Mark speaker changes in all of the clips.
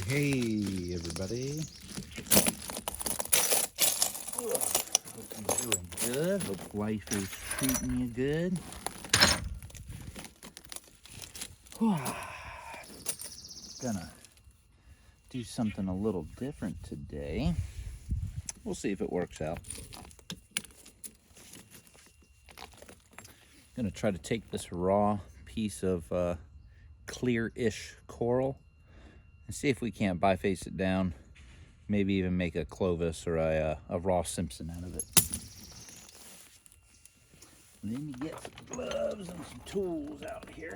Speaker 1: Hey, everybody. Hope you're doing good. Hope life is treating you good. Gonna do something a little different today. We'll see if it works out. Gonna try to take this raw piece of clear-ish coral and see if we can't biface it down, maybe even make a Clovis or a raw Simpson out of it. And then you get some gloves and some tools out here.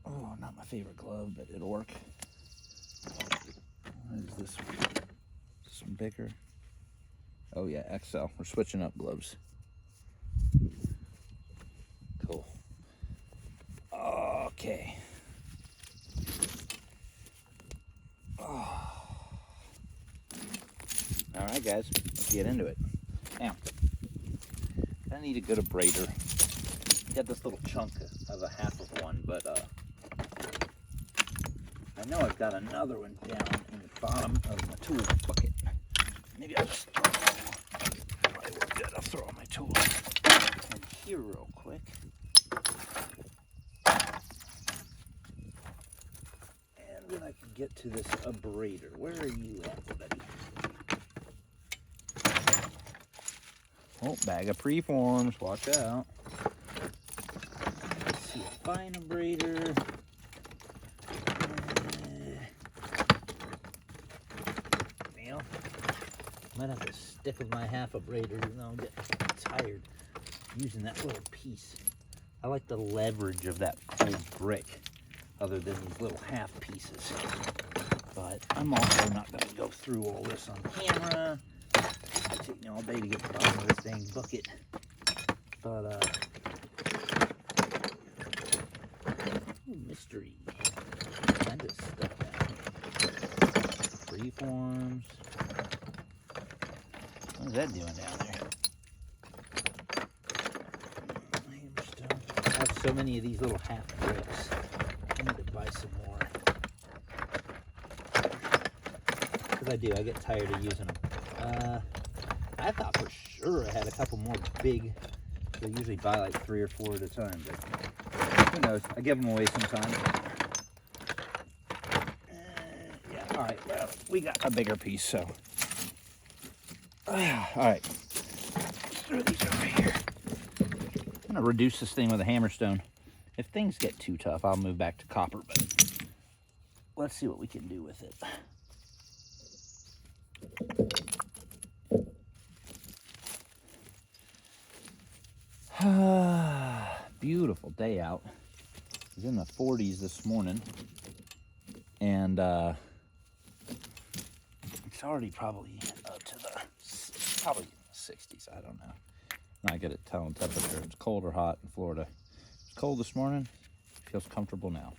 Speaker 1: Oh, not my favorite glove, but it'll work. What is this one? This one bigger? Oh yeah, XL. We're switching up gloves. Cool. Okay. Oh. All right, guys, let's get into it. Now, I need a good abrader. Got this little chunk of a half of one, but I know I've got another one down in the bottom of my tool bucket. Maybe I'll just probably work good. I'll throw all my tools in here real quick. And then I can get to this abrader. Where are you at, buddy? Oh, bag of preforms. Watch out. Let's see, a fine abrader. Well, might have to stick with my half abrader, even though I'm getting tired using that little piece. I like the leverage of that cold brick, other than these little half pieces. But I'm also not going to go through all this on camera. It'll take me all day to get to the bottom of this dang bucket. But, mystery. Kind of stuff down here. Freeforms. What is that doing down there? I have so many of these little half bricks. I need to buy some more. Because I do, I get tired of using them. I thought for sure I had a couple more big. I usually buy like 3 or 4 at a time, but who knows? I give them away sometimes. Yeah, all right, well, we got a bigger piece, so. All right, throw these over here. I'm gonna reduce this thing with a hammerstone. If things get too tough, I'll move back to copper, but let's see what we can do with it. Beautiful day out. It was in the 40s this morning, and it's already probably up to the probably 60s. I don't know. Not good at telling temperature. It's cold or hot in Florida. It's cold this morning. Feels comfortable now.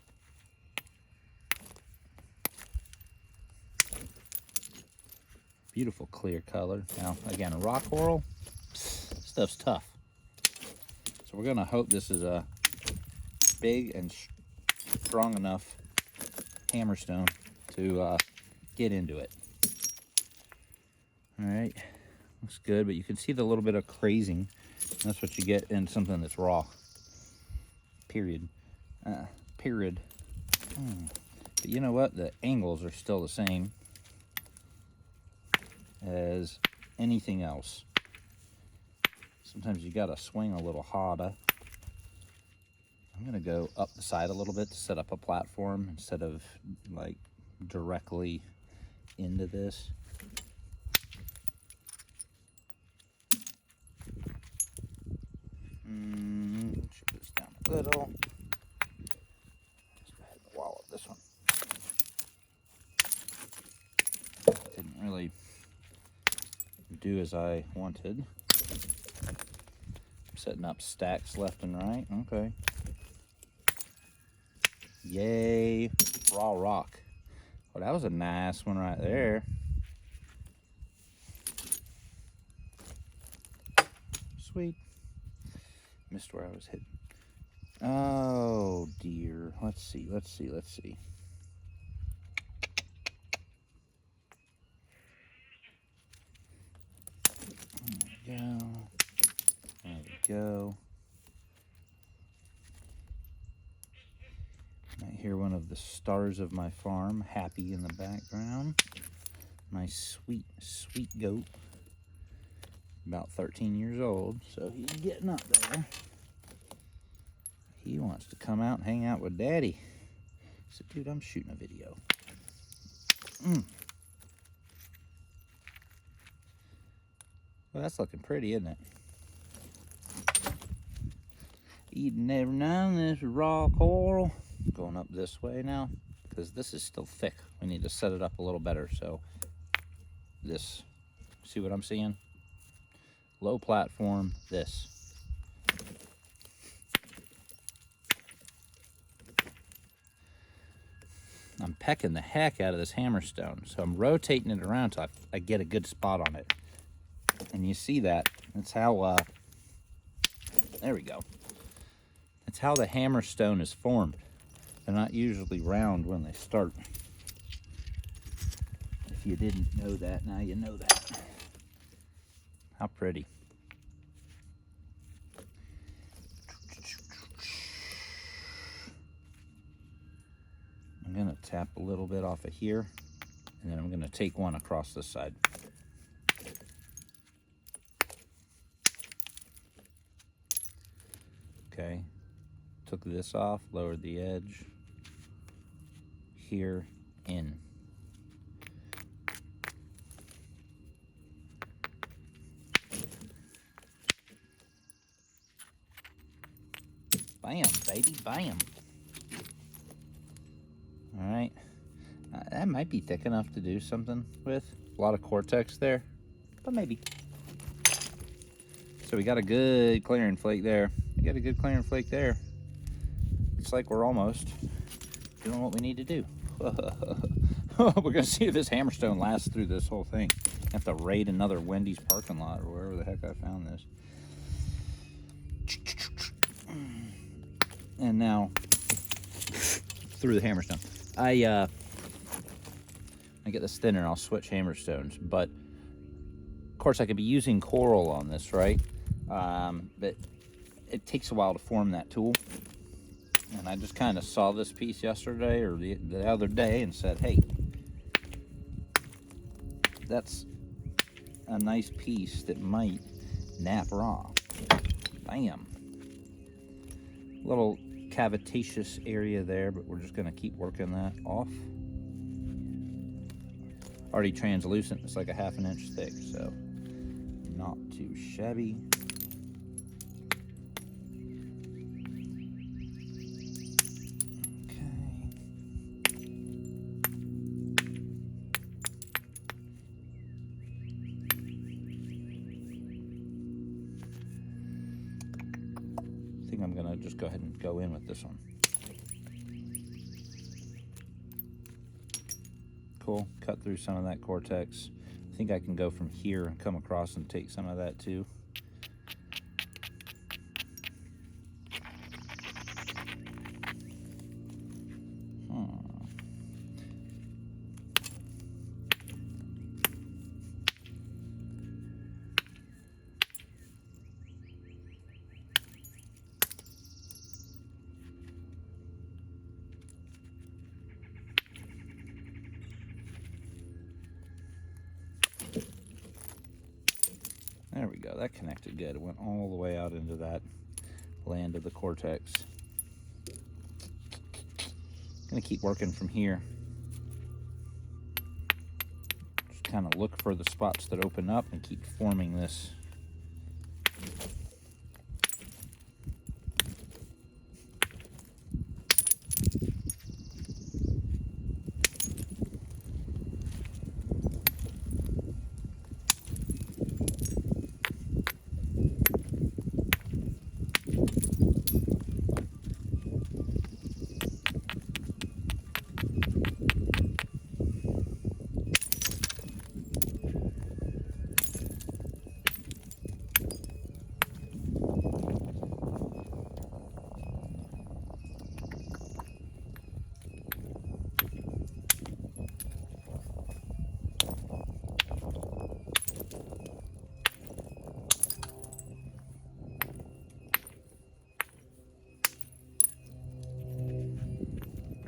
Speaker 1: Beautiful clear color. Now again, a rock coral. Stuff's tough. So we're gonna hope this is a big and strong enough hammerstone to get into it. All right, looks good, but you can see the little bit of crazing. That's what you get in something that's raw. Period. Period. But you know what? The angles are still the same as anything else. Sometimes you gotta swing a little harder. I'm gonna go up the side a little bit to set up a platform instead of like directly into this. Should this down a little. Let's go ahead and wallop this one. Didn't really do as I wanted. Setting up stacks left and right. Okay. Yay, raw rock. Oh, that was a nice one right there. Sweet. Missed where I was hitting. Oh dear. Let's see. There we go. There we go. I hear one of the stars of my farm, Happy, in the background. My sweet, sweet goat. About 13 years old, so he's getting up there. He wants to come out and hang out with Daddy. I said, dude, I'm shooting a video. Well, that's looking pretty, isn't it? Eating every now and then this raw coral. Going up this way now, because this is still thick. We need to set it up a little better. So this, see what I'm seeing? Low platform, this. I'm pecking the heck out of this hammerstone, so I'm rotating it around till I get a good spot on it. And you see that, that's how, there we go. That's how the hammerstone is formed. They're not usually round when they start. If you didn't know that, now you know that. How pretty. I'm gonna tap a little bit off of here, and then I'm gonna take one across this side. Okay, took this off, lowered the edge, here, in. Bam, baby, bam. All right, that might be thick enough to do something with. A lot of cortex there, but maybe. So we got a good clearing flake there. We got a good clearing flake there. It's like we're almost doing what we need to do. We're gonna see if this hammerstone lasts through this whole thing. I have to raid another Wendy's parking lot or wherever the heck I found this. And now through the hammerstone. I get this thinner, I'll switch hammerstones, but of course I could be using coral on this, right? But it takes a while to form that tool. And I just kind of saw this piece yesterday or the other day and said, hey, that's a nice piece that might nap raw. Bam. Little cavitaceous area there, but we're just gonna keep working that off. Already translucent, it's like a ½ inch thick, so not too shabby. I think I'm gonna just go ahead and go in with this one. Cool, cut through some of that cortex. I think I can go from here and come across and take some of that too. There we go, that connected good. It went all the way out into that land of the cortex. Gonna keep working from here. Just kind of look for the spots that open up and keep forming this.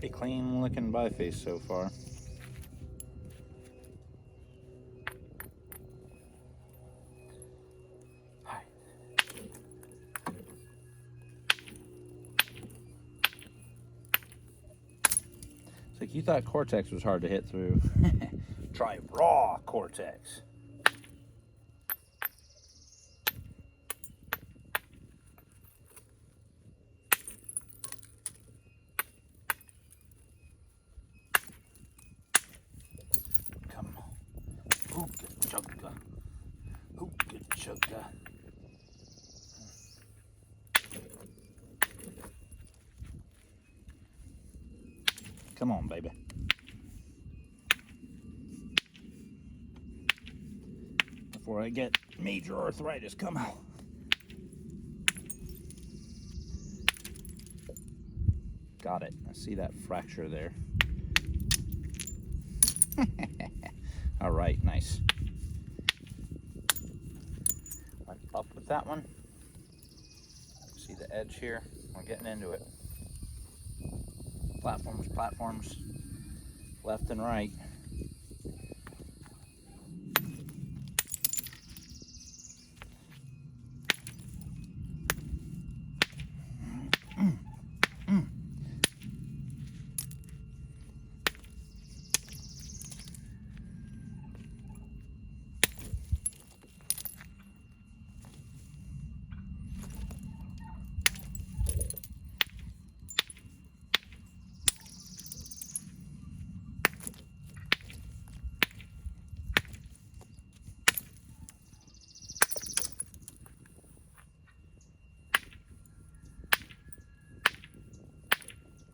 Speaker 1: Pretty clean looking biface so far. It's like you thought Cortex was hard to hit through. Try raw Cortex. Come on. Hooka chugga. Hooka chugga. Come on, baby. Before I get major arthritis, come on. Got it. I see that fracture there. All right, nice. I'm up with that one. See the edge here? We're getting into it. Platforms, platforms, left and right.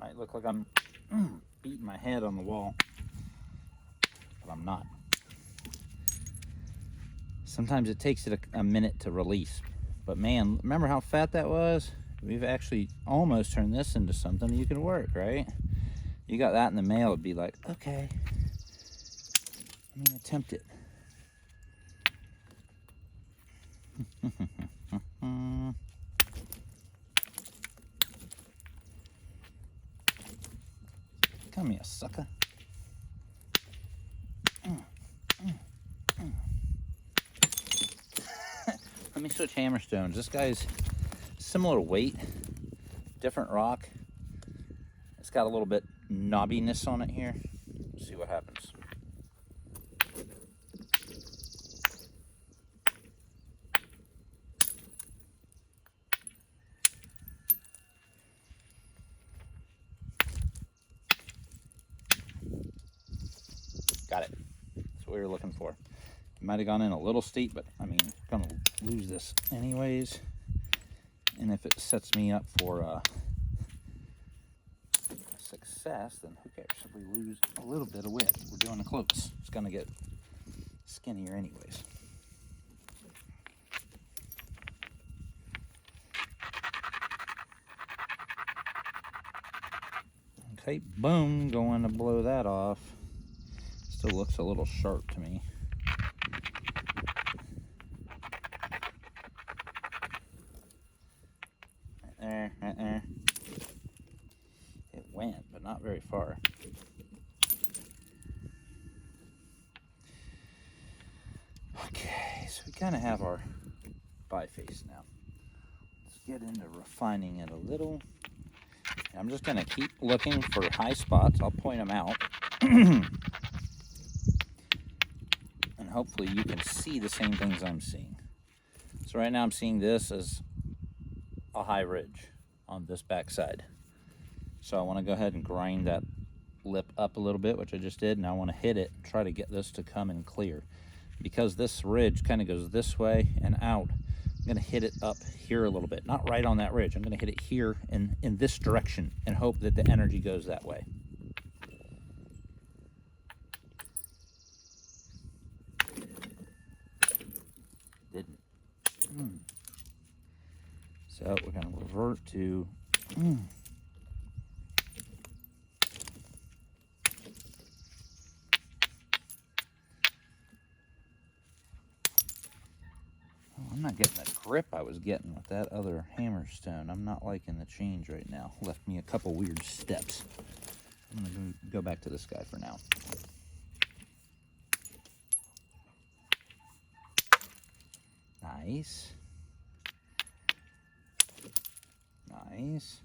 Speaker 1: Might look like I'm beating my head on the wall, but I'm not. Sometimes it takes it a minute to release, but man, remember how fat that was? We've actually almost turned this into something you can work, right? You got that in the mail, it'd be like, okay, I'm gonna attempt it. Come here, sucker. Let me switch hammerstones. This guy's similar weight, different rock. It's got a little bit knobbiness on it here. Let's see what happens. Got it. That's what we were looking for. It might have gone in a little steep, but I mean, I'm gonna lose this anyways. And if it sets me up for success, then who cares if we lose a little bit of width? We're doing the close. It's gonna get skinnier anyways. Okay, boom, going to blow that off. Still looks a little sharp to me. Right there. It went, but not very far. Okay, so we kind of have our biface now. Let's get into refining it a little. I'm just going to keep looking for high spots. I'll point them out. And hopefully you can see the same things I'm seeing. So right now I'm seeing this as a high ridge on this back side. So I want to go ahead and grind that lip up a little bit, which I just did. Now I want to hit it, try to get this to come in clear. Because this ridge kind of goes this way and out, I'm going to hit it up here a little bit. Not right on that ridge. I'm going to hit it here in this direction and hope that the energy goes that way. Didn't. So we're going to revert to I'm not getting the grip I was getting with that other hammerstone. I'm not liking the change right now. Left me a couple weird steps. I'm gonna go back to this guy for now. Nice. Nice.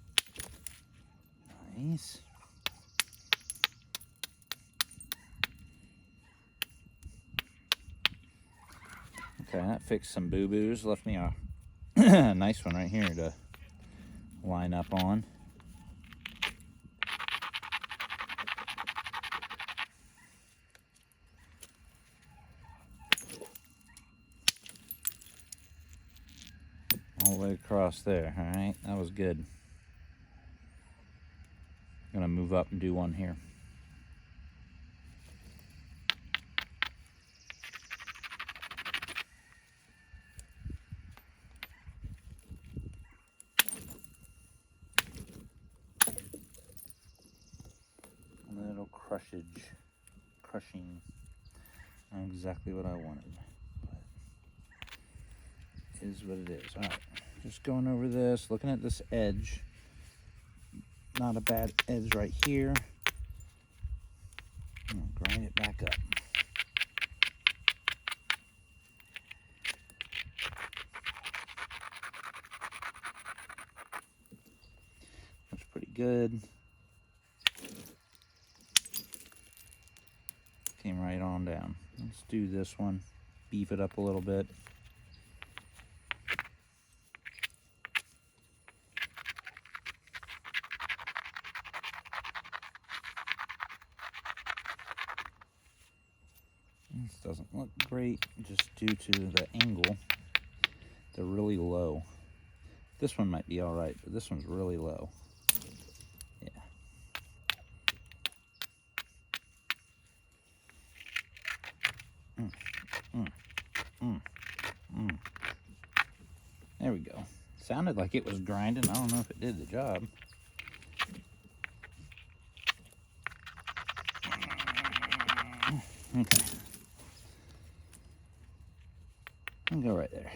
Speaker 1: Nice. Okay, that fixed some boo-boos. Left me a nice one right here to line up on. All the way across there. All right, that was good. I'm gonna move up and do one here. A little crushing. Not exactly what I wanted, but it is what it is. All right, just going over this, looking at this edge. Not a bad edge right here. I'm gonna grind it back up. Looks pretty good. Came right on down. Let's do this one. Beef it up a little bit. This doesn't look great just due to the angle. They're really low. This one might be all right, but this one's really low. Yeah. There we go. Sounded like it was grinding. I don't know if it did the job. Okay. I'll go right there.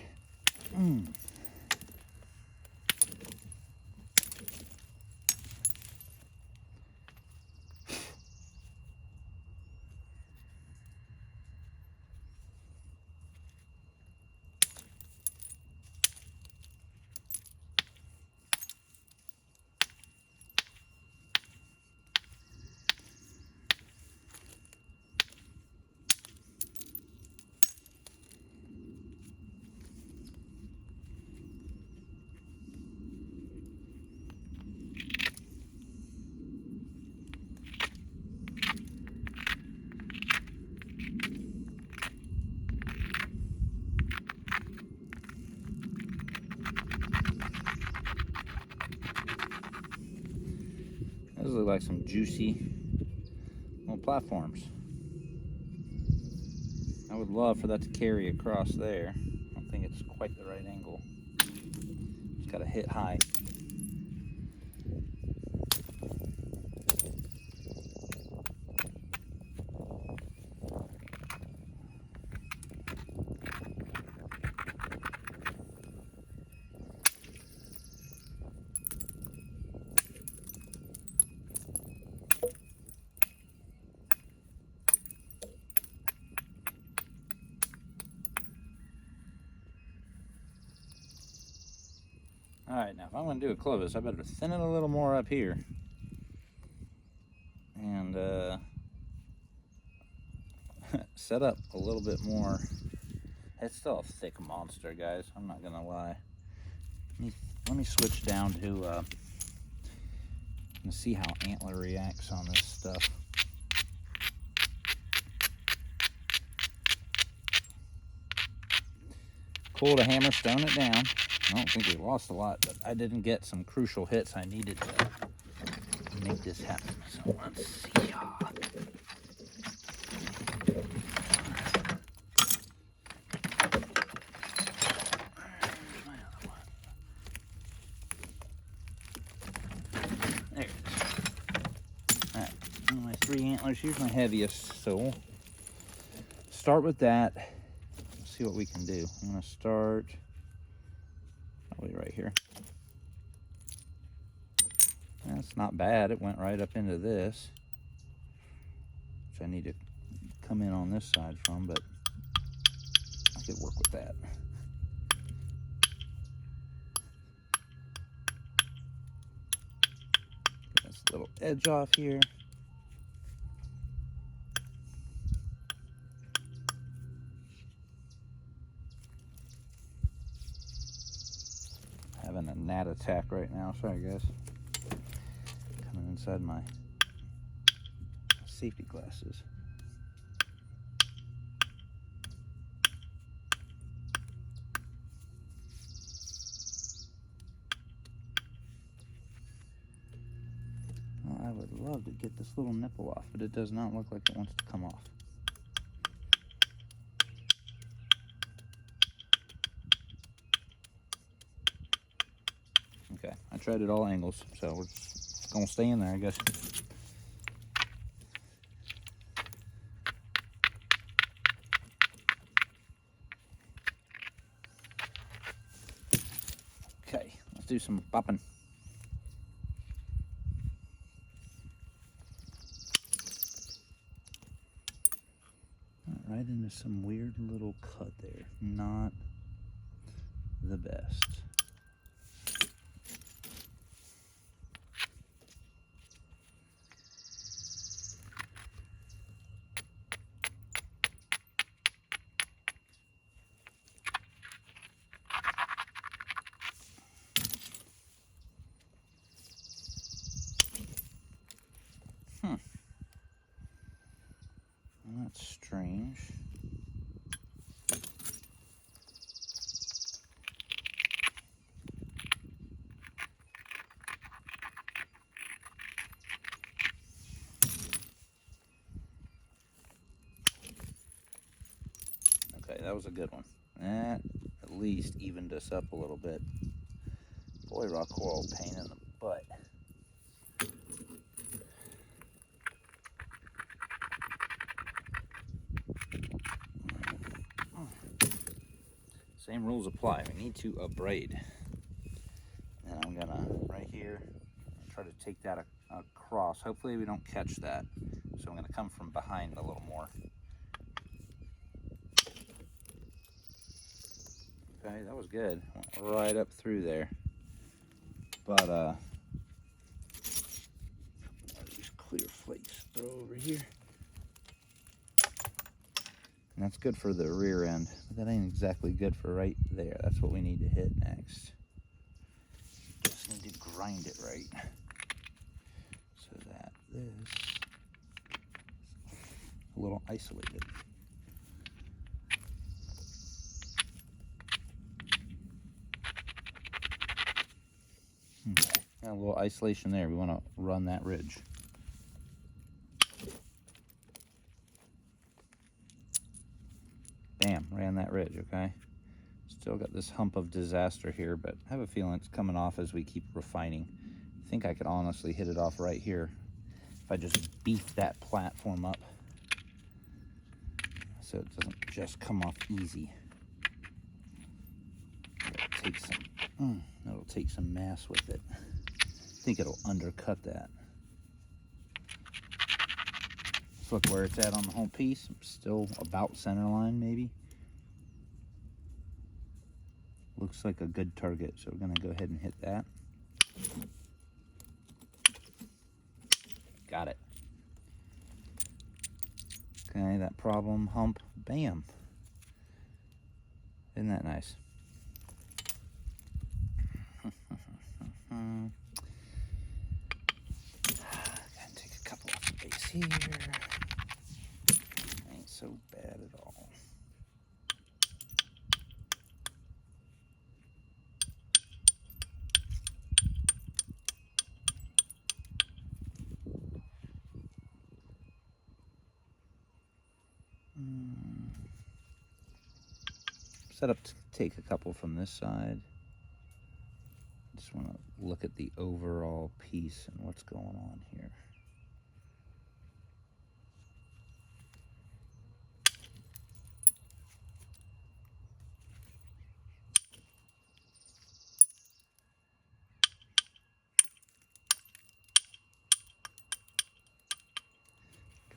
Speaker 1: Those look like some juicy little platforms. I would love for that to carry across there. I don't think it's quite the right angle. It's got to hit high. Alright, now if I'm going to do a Clovis, I better thin it a little more up here. And set up a little bit more. It's still a thick monster, guys. I'm not going to lie. Let me switch down to and see how Antler reacts on this stuff. Cool to hammer stone it down. I don't think we lost a lot, but I didn't get some crucial hits I needed to make this happen. So let's see. There it is. All right, my 3 antlers. Here's my heaviest, so we'll start with that. Let's see what we can do. I'm going to start probably right here. That's not bad. It went right up into this. which I need to come in on this side from, but I could work with that. Get this little edge off here. Having a gnat attack right now. Sorry, guys. Coming inside my safety glasses. Well, I would love to get this little nipple off, but it does not look like it wants to come off. Okay, I tried it all angles, so we're just gonna stay in there, I guess. Okay, let's do some popping. Right into some weird little cut there. Not the best. That's strange. Okay, that was a good one. That at least evened us up a little bit. Boy, rock coral pain in the butt. Same rules apply. We need to abrade. And I'm gonna, right here, try to take that across. Hopefully we don't catch that. So I'm gonna come from behind a little more. Okay, that was good. Went right up through there. But these clear flakes throw over here. And that's good for the rear end, but that ain't exactly good for right there. That's what we need to hit next. Just need to grind it right so that this is a little isolated. Okay, got a little isolation there. We want to run that ridge. Bam, ran that ridge, okay? Still got this hump of disaster here, but I have a feeling it's coming off as we keep refining. I think I could honestly hit it off right here if I just beef that platform up so it doesn't just come off easy. It'll take some mass with it. I think it'll undercut that. Let's look where it's at on the whole piece. Still about center line, maybe. Looks like a good target, so we're gonna go ahead and hit that. Got it. Okay, that problem hump, bam. Isn't that nice? Gotta take a couple off the base here. Ain't so bad at all. Set up to take a couple from this side. Just want to look at the overall piece and what's going on here.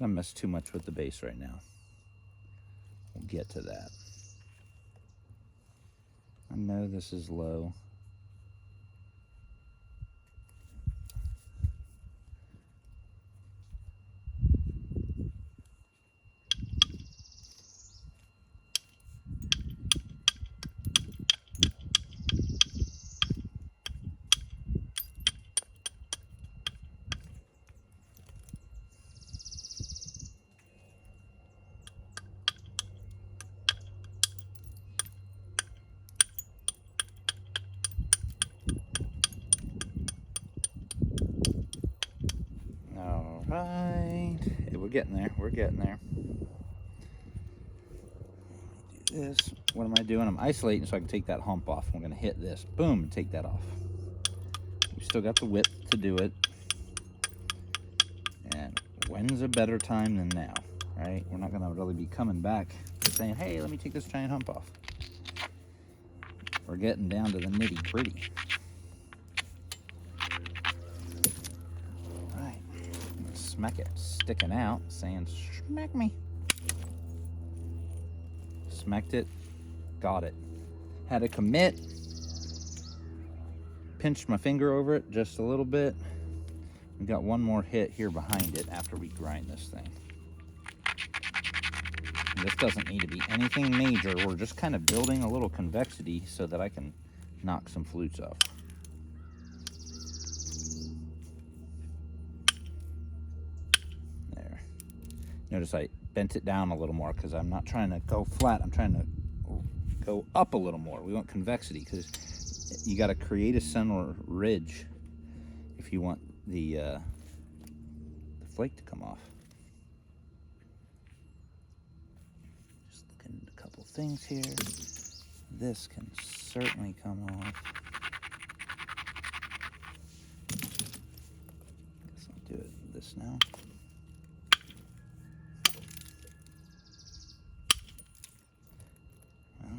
Speaker 1: gonna mess too much with the base right now. We'll get to that. I know this is low. All right, hey, we're getting there. We're getting there. Do this. What am I doing? I'm isolating so I can take that hump off. I'm going to hit this. Boom, and take that off. We still got the width to do it. And when's a better time than now, right? We're not going to really be coming back saying, hey, let me take this giant hump off. We're getting down to the nitty gritty. All right, smack it, sticking out, saying, smack me. Smacked it, got it. Had to commit, pinched my finger over it just a little bit. We got one more hit here behind it after we grind this thing. And this doesn't need to be anything major. We're just kind of building a little convexity so that I can knock some flutes off. There. Notice I bent it down a little more because I'm not trying to go flat. I'm trying to go up a little more. We want convexity because you got to create a central ridge if you want the flake to come off. Just looking at a couple things here. This can certainly come off. Guess I'll do it this now. Well,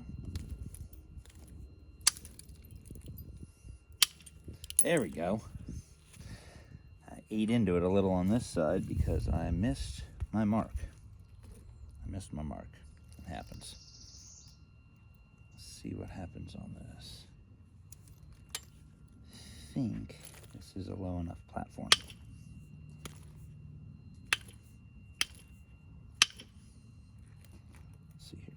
Speaker 1: there we go. Ate into it a little on this side because I missed my mark. I missed my mark. It happens. Let's see what happens on this. I think this is a low enough platform. Let's see here.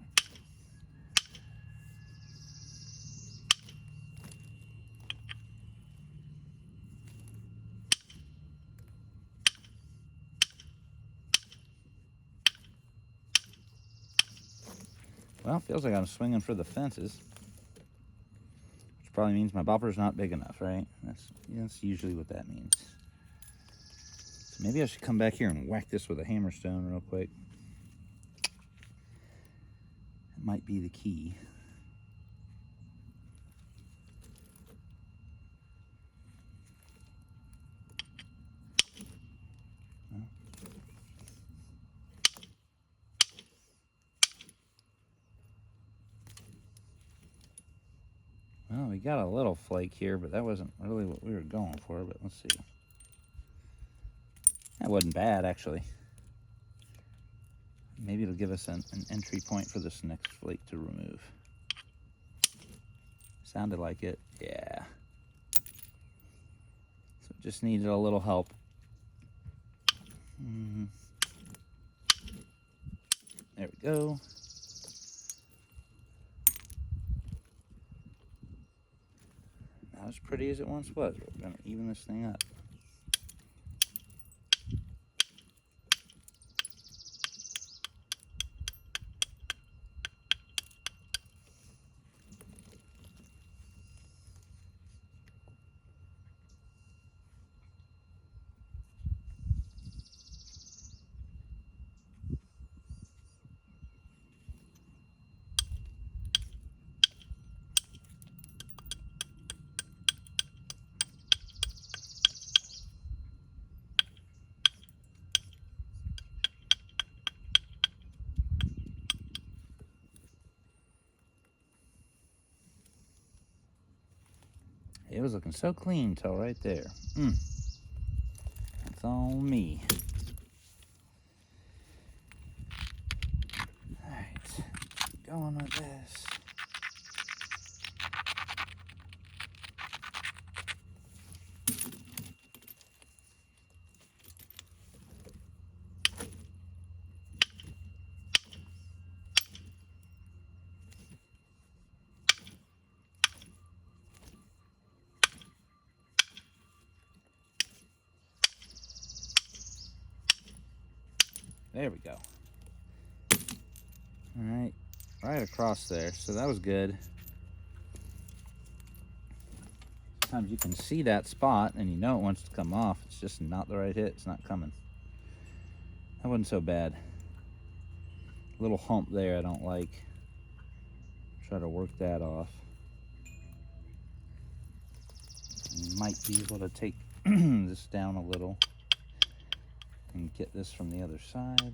Speaker 1: Well, feels like I'm swinging for the fences, which probably means my bopper's not big enough, right? That's usually what that means. So maybe I should come back here and whack this with a hammerstone real quick. It might be the key. Well, we got a little flake here, but that wasn't really what we were going for, but let's see. That wasn't bad, actually. Maybe it'll give us an entry point for this next flake to remove. Sounded like it. Yeah. So it just needed a little help. There we go. Not as pretty as it once was. We're going to even this thing up. It was looking so clean till right there. That's all me. going with this? There we go. All right, right across there. So that was good. Sometimes you can see that spot and you know it wants to come off. It's just not the right hit. It's not coming. That wasn't so bad. Little hump there I don't like. Try to work that off. You might be able to take this down a little and get this from the other side.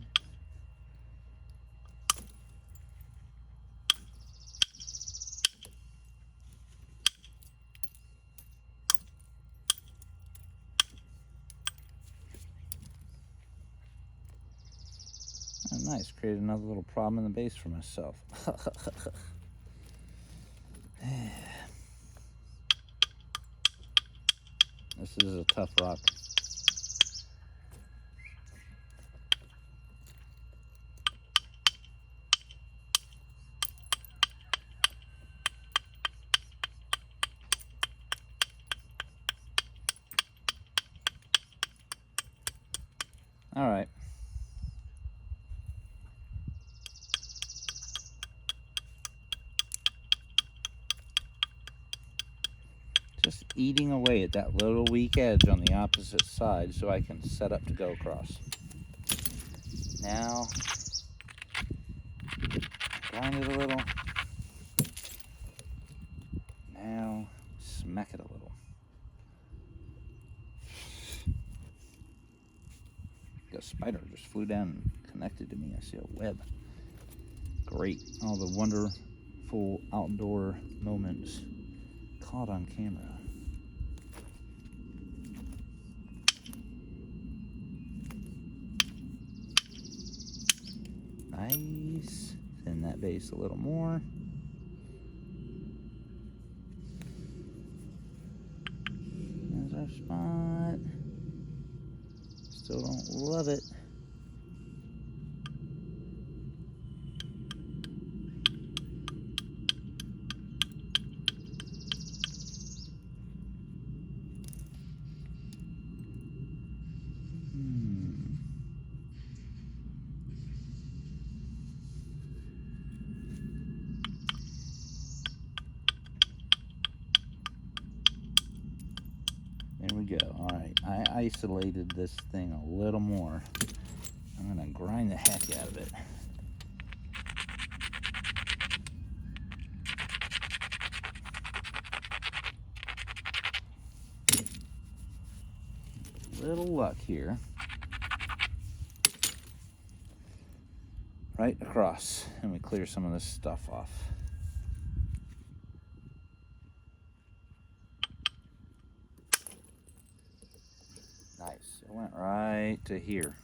Speaker 1: Oh, nice, created another little problem in the base for myself. This is a tough rock. All right. Just eating away at that little weak edge on the opposite side so I can set up to go across. Now, grind it a little. Now, smack it a little. A spider just flew down and connected to me. I see a web. Great. All the wonderful outdoor moments caught on camera. Nice. Thin that base a little more. There's our spot. Still don't love it. There we go. All right, I isolated this thing a little more. I'm gonna grind the heck out of it. Little luck here. Right across, and we clear some of this stuff off. Nice, it went right to here.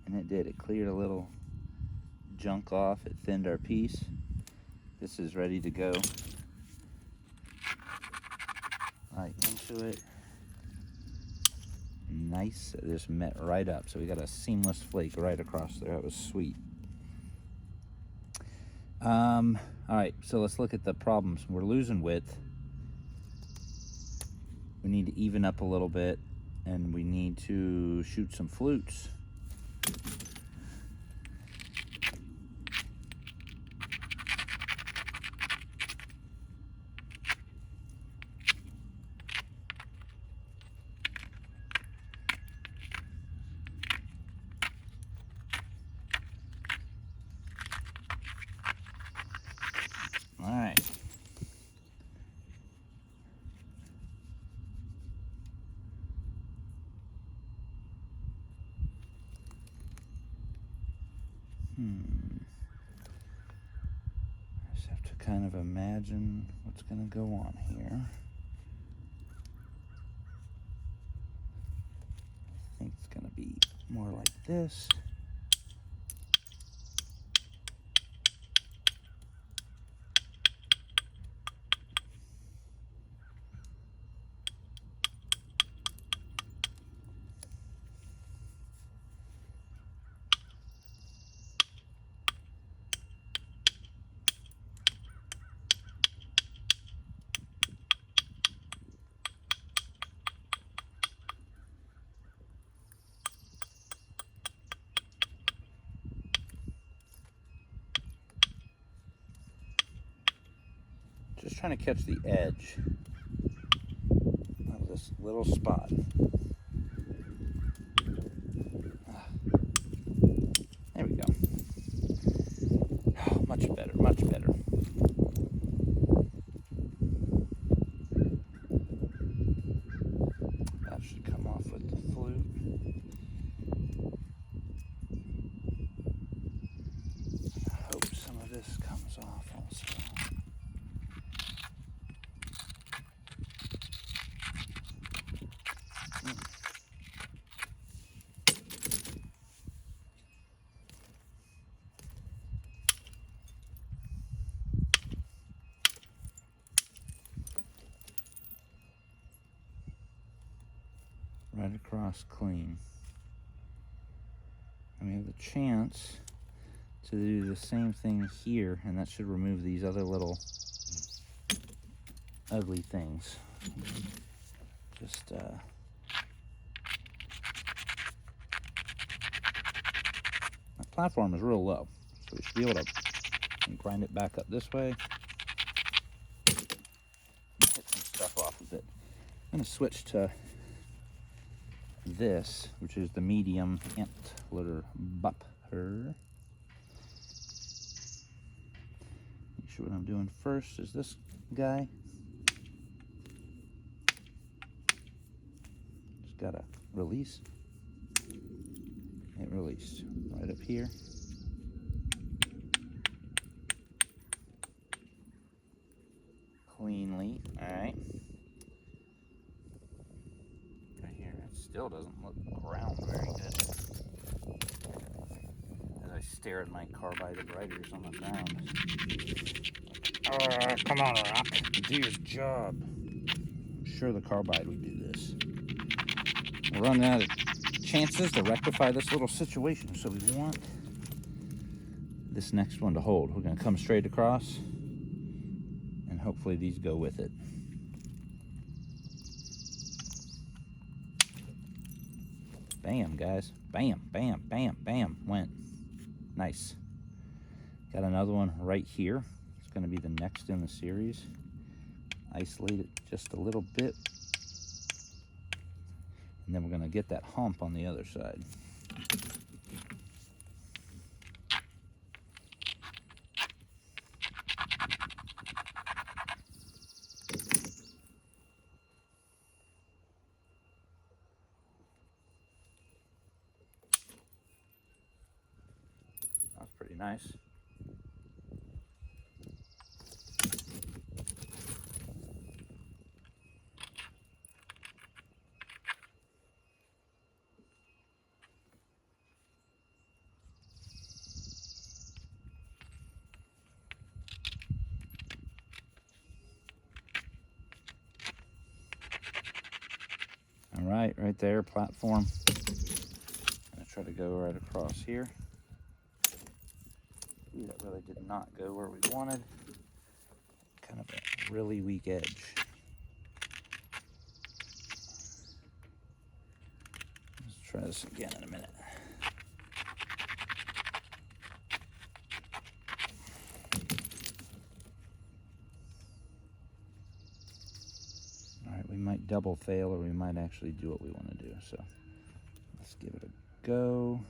Speaker 1: And it did, it cleared a little junk off, it thinned our piece. This is ready to go. Right into it. Nice, it just met right up. So we got a seamless flake right across there. That was sweet. All right, so let's look at the problems. We're losing width. We need to even up a little bit, and we need to shoot some flutes. All right. I just have to kind of imagine what's going to go on here. I think it's going to be more like this. just trying to catch the edge of this little spot. There we go. Oh, much better, much better. That should come off with the flute. I hope some of this comes off also. Right across clean. And we have the chance to do the same thing here, and that should remove these other little ugly things. Just my platform is real low, so we should be able to grind it back up this way. Hit some stuff off of it. I'm going to switch to this, which is the medium antler bupper. Make sure what I'm doing first is this guy. Just gotta release. It released right up here. Cleanly, all right. Still doesn't look ground very good. As I stare at my carbide writers on the ground. Come on, Rock. Do your job. I'm sure the carbide would do this. We're running out of chances to rectify this little situation, so we want this next one to hold. We're going to come straight across, and hopefully these go with it. Bam, guys. Bam, bam, bam, bam. Went. Nice. Got another one right here. It's going to be the next in the series. Isolate it just a little bit. And then we're going to get that hump on the other side. Pretty nice. All right there, platform. I'm gonna try to go right across here. Ooh, that really did not go where we wanted. Kind of a really weak edge. Let's try this again in a minute. All right, we might double fail, or we might actually do what we want to do. So let's give it a go.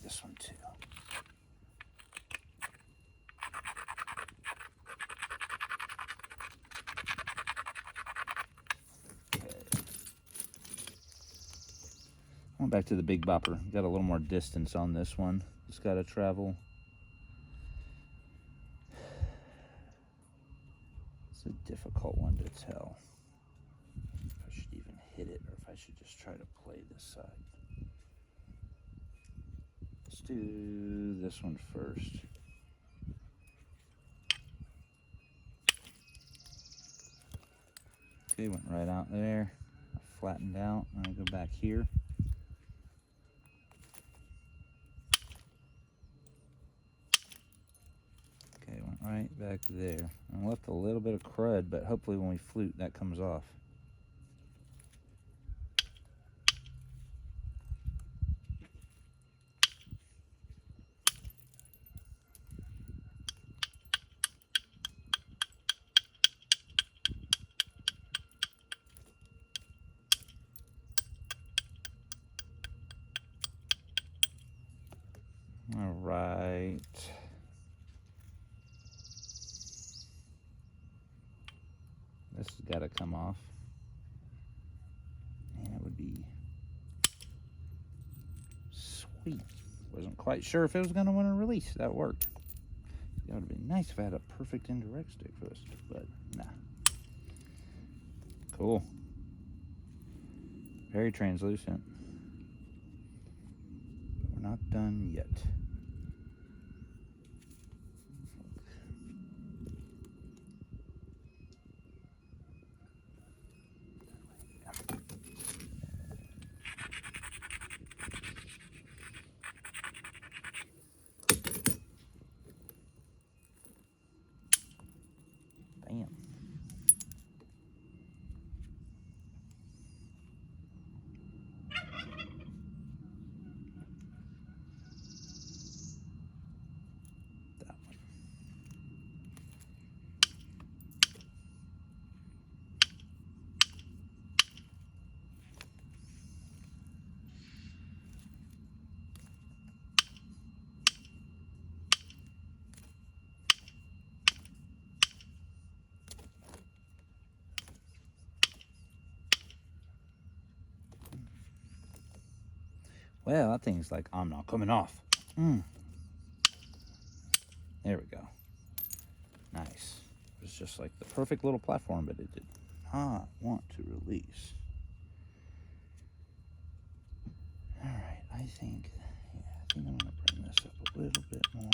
Speaker 1: This one too. Okay. Went back to the big bopper. Got a little more distance on this one. Just got to travel. It's a difficult one to tell if I should even hit it or if I should just try to play this side. Let's do this one first. Okay, went right out there. Flattened out. I'm gonna go back here. Okay, went right back there. I left a little bit of crud, but hopefully when we flute, that comes off. All right. This has got to come off. And it would be sweet. Wasn't quite sure if it was going to want to release. That worked. It would have been nice if I had a perfect indirect stick for this, but nah. Cool. Very translucent. But we're not done yet. Bam. That one. Well, that thing's like, I'm not coming off. There we go. Nice. It was just like the perfect little platform, but it did not want to release. All right, I think I'm going to bring this up a little bit more.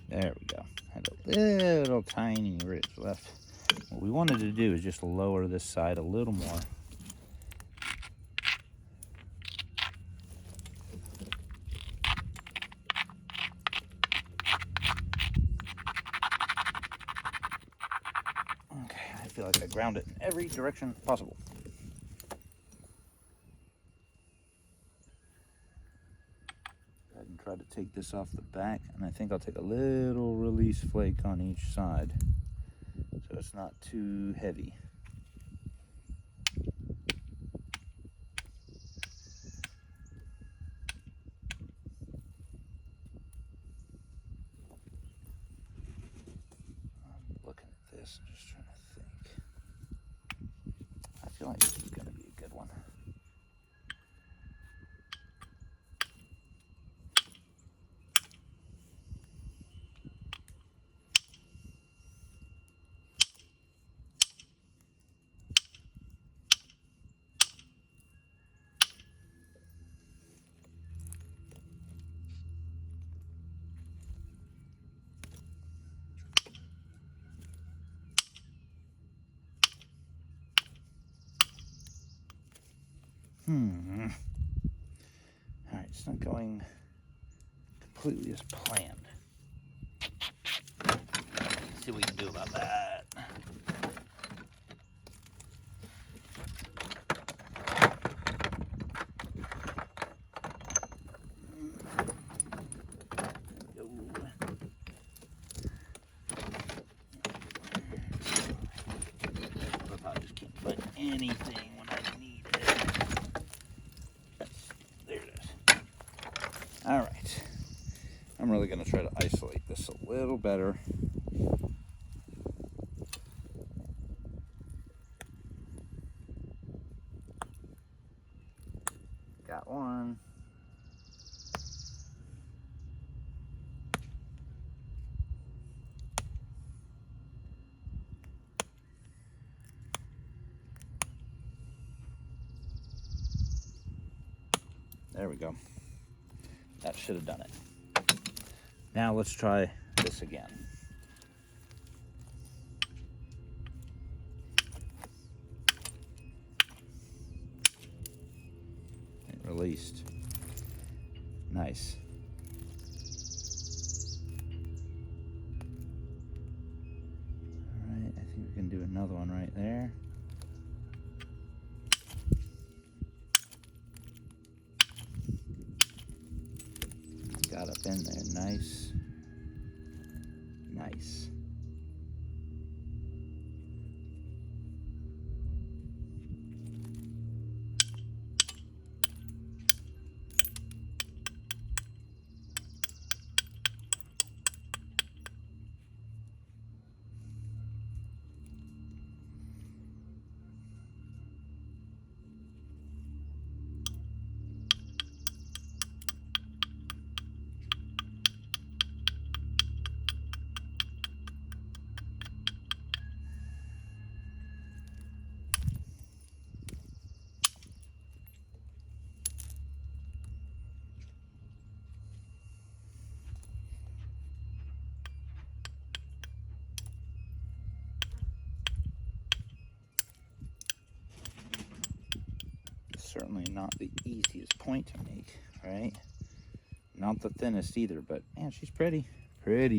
Speaker 1: There we go. Had a little tiny ridge left. What we wanted to do is just lower this side a little more. Okay, I feel like I ground it in every direction possible. Go ahead and try to take this off the back, and I think I'll take a little release flake on each side so it's not too heavy. I'm looking at this and just trying to think. I feel like this is going to be a good one. All right, it's not going completely as planned. Let's see what we can do about that. I just can't put anything when I need it. There it is. All right. I'm really going to try to isolate this a little better. There we go. That should have done it. Now let's try this again. It released. Nice. All right, I think we can do another one right there. Got up in there, nice. Nice. Certainly not the easiest point to make, right? Not the thinnest either, but man, she's pretty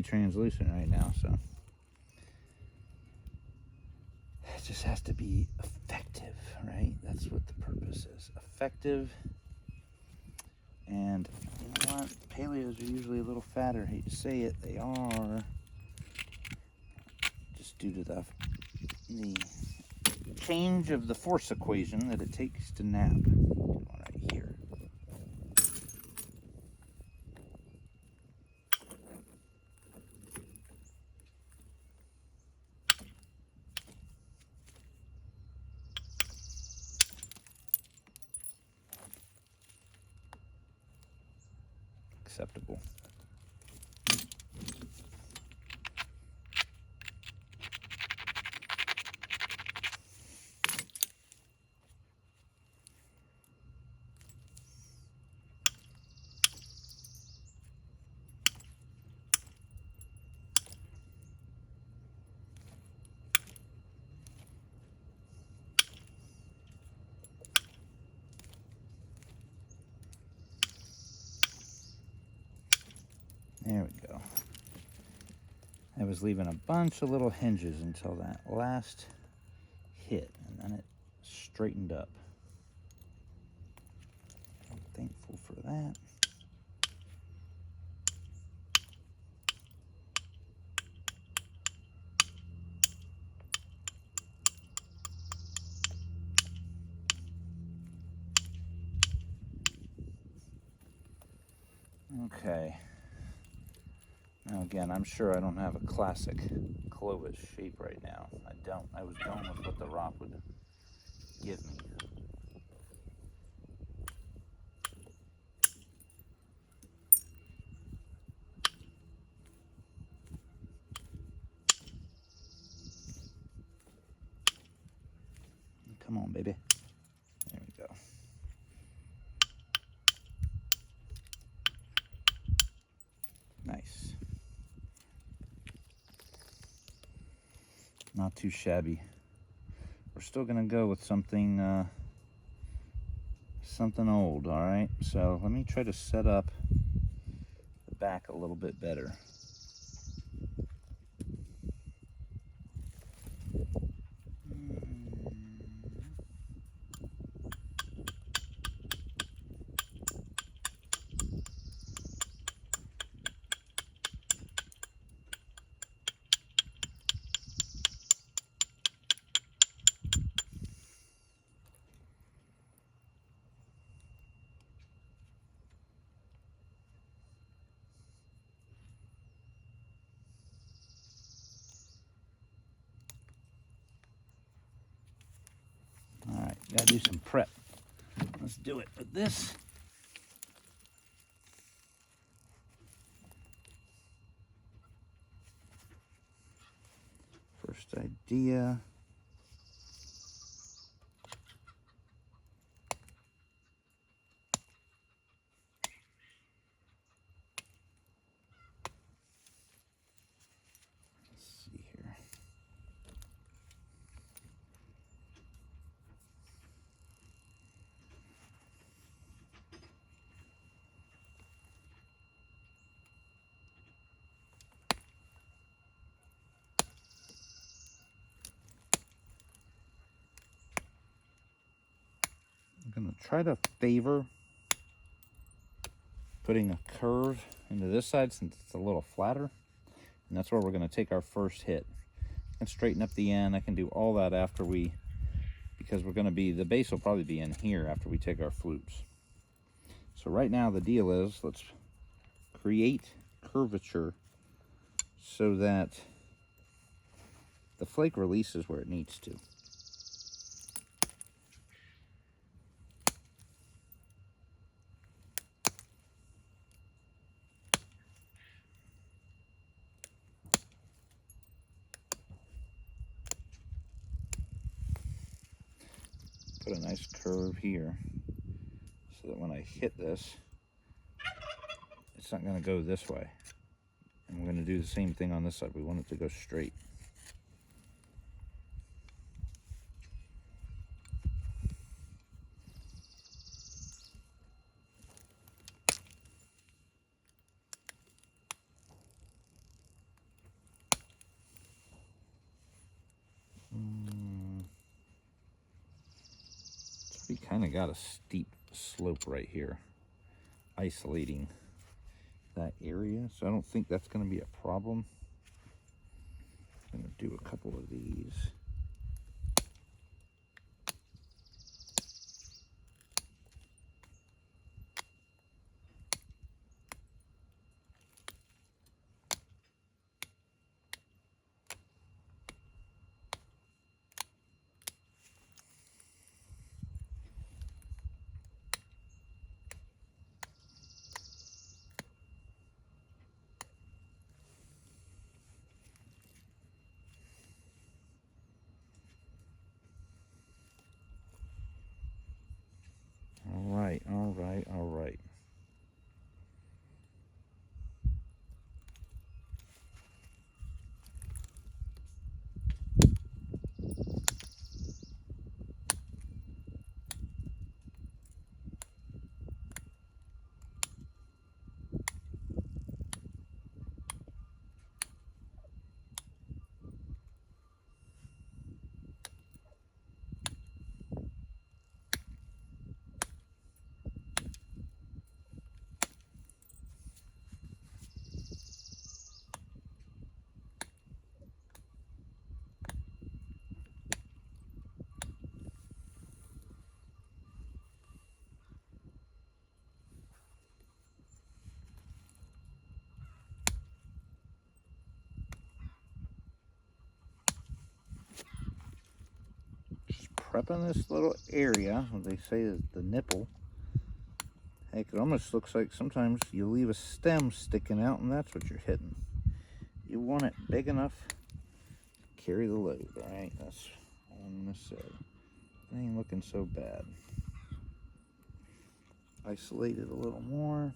Speaker 1: translucent right now, so it just has to be effective, right? That's what the purpose is. Effective. And you know what? Paleos are usually a little fatter. I hate to say it, they are. Just due to the change of the force equation that it takes to nap. One right here. Acceptable. There we go. I was leaving a bunch of little hinges until that last hit, and then it straightened up. I'm thankful for that. Okay. Now again, I'm sure I don't have a classic Clovis shape right now. I don't. I was going with what the rock would give me. Come on, baby. There we go. Nice. Not too shabby. We're still gonna go with something something old, all right? So let me try to set up the back a little bit better. All right, gotta do some prep. Let's do it with this. First idea. try to favor putting a curve into this side since it's a little flatter. And that's where we're going to take our first hit. And straighten up the end. I can do all that after because we're going to be, the base will probably be in here after we take our flutes. So right now the deal is, let's create curvature so that the flake releases where it needs to. Put a nice curve here so that when I hit this, it's not going to go this way. And we're going to do the same thing on this side. We want it to go straight. So we kind of got a steep slope right here, isolating that area. So I don't think that's going to be a problem. I'm going to do a couple of these. All right. Prepping this little area, what they say is the nipple. Heck, it almost looks like sometimes you leave a stem sticking out and that's what you're hitting. You want it big enough to carry the load, right? That's all I'm gonna say. It ain't looking so bad. Isolate it a little more.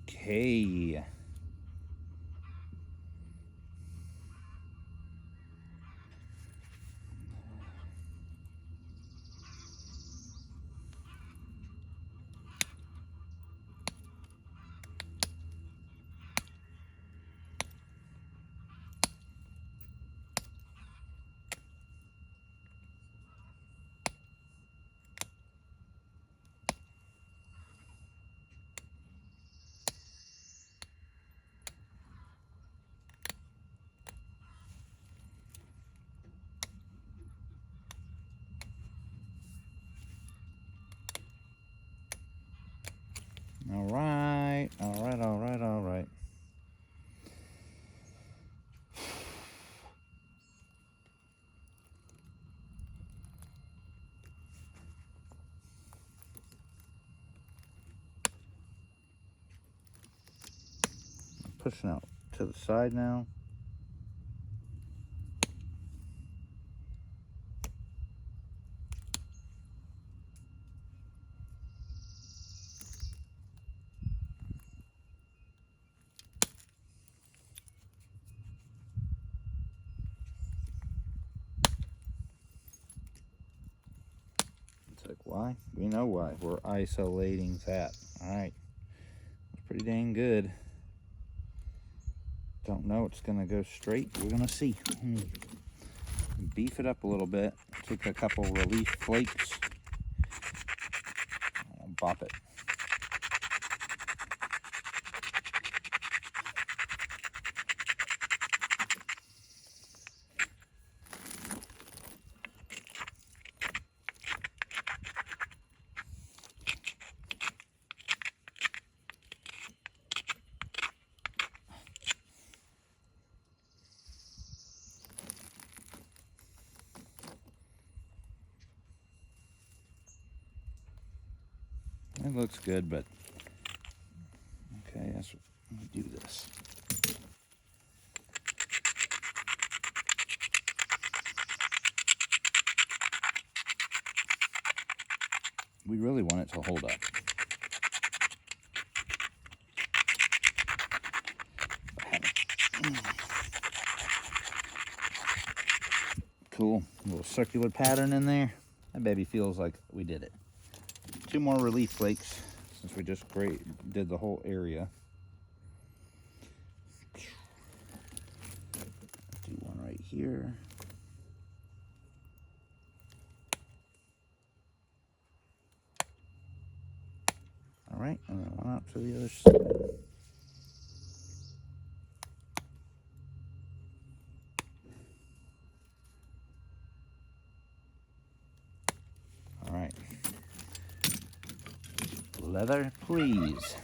Speaker 1: Okay. All right. Pushing out to the side now. stick. Why? We know why. We're isolating that. All right. It's pretty dang good. Don't know it's going to go straight. We're going to see. Beef it up a little bit. Take a couple relief flakes. Bop it. It looks good, but okay, let me do this. We really want it to hold up. Cool, a little circular pattern in there. That baby feels like we did it. 2 more relief flakes since we just did the whole area. Do one right here. All right, and then one up to the other side. All right. Leather, please.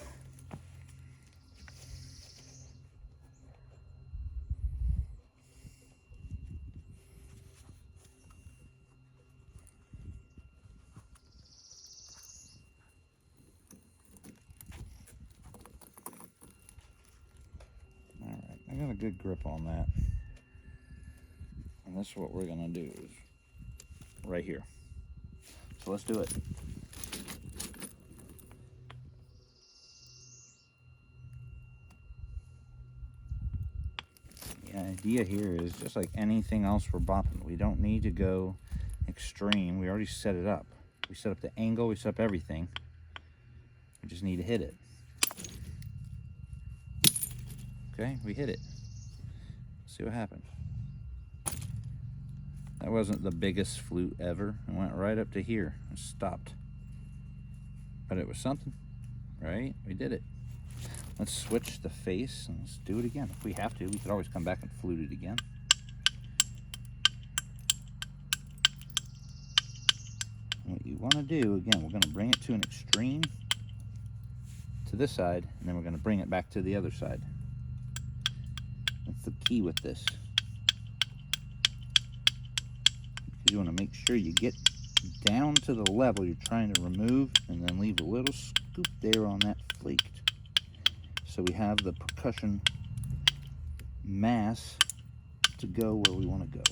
Speaker 1: All right, I got a good grip on that. And this is what we're gonna do is right here. So let's do it. The idea here is just like anything else we're bopping. We don't need to go extreme. We already set it up. We set up the angle, we set up everything. We just need to hit it. Okay, we hit it. Let's see what happens. That wasn't the biggest flute ever. It went right up to here and stopped. But it was something, right? We did it. Let's switch the face and let's do it again. If we have to, we could always come back and flute it again. What you want to do, again, we're going to bring it to an extreme to this side, and then we're going to bring it back to the other side. That's the key with this. You want to make sure you get down to the level you're trying to remove, and then leave a little scoop there on that flake. So we have the percussion mass to go where we want to go.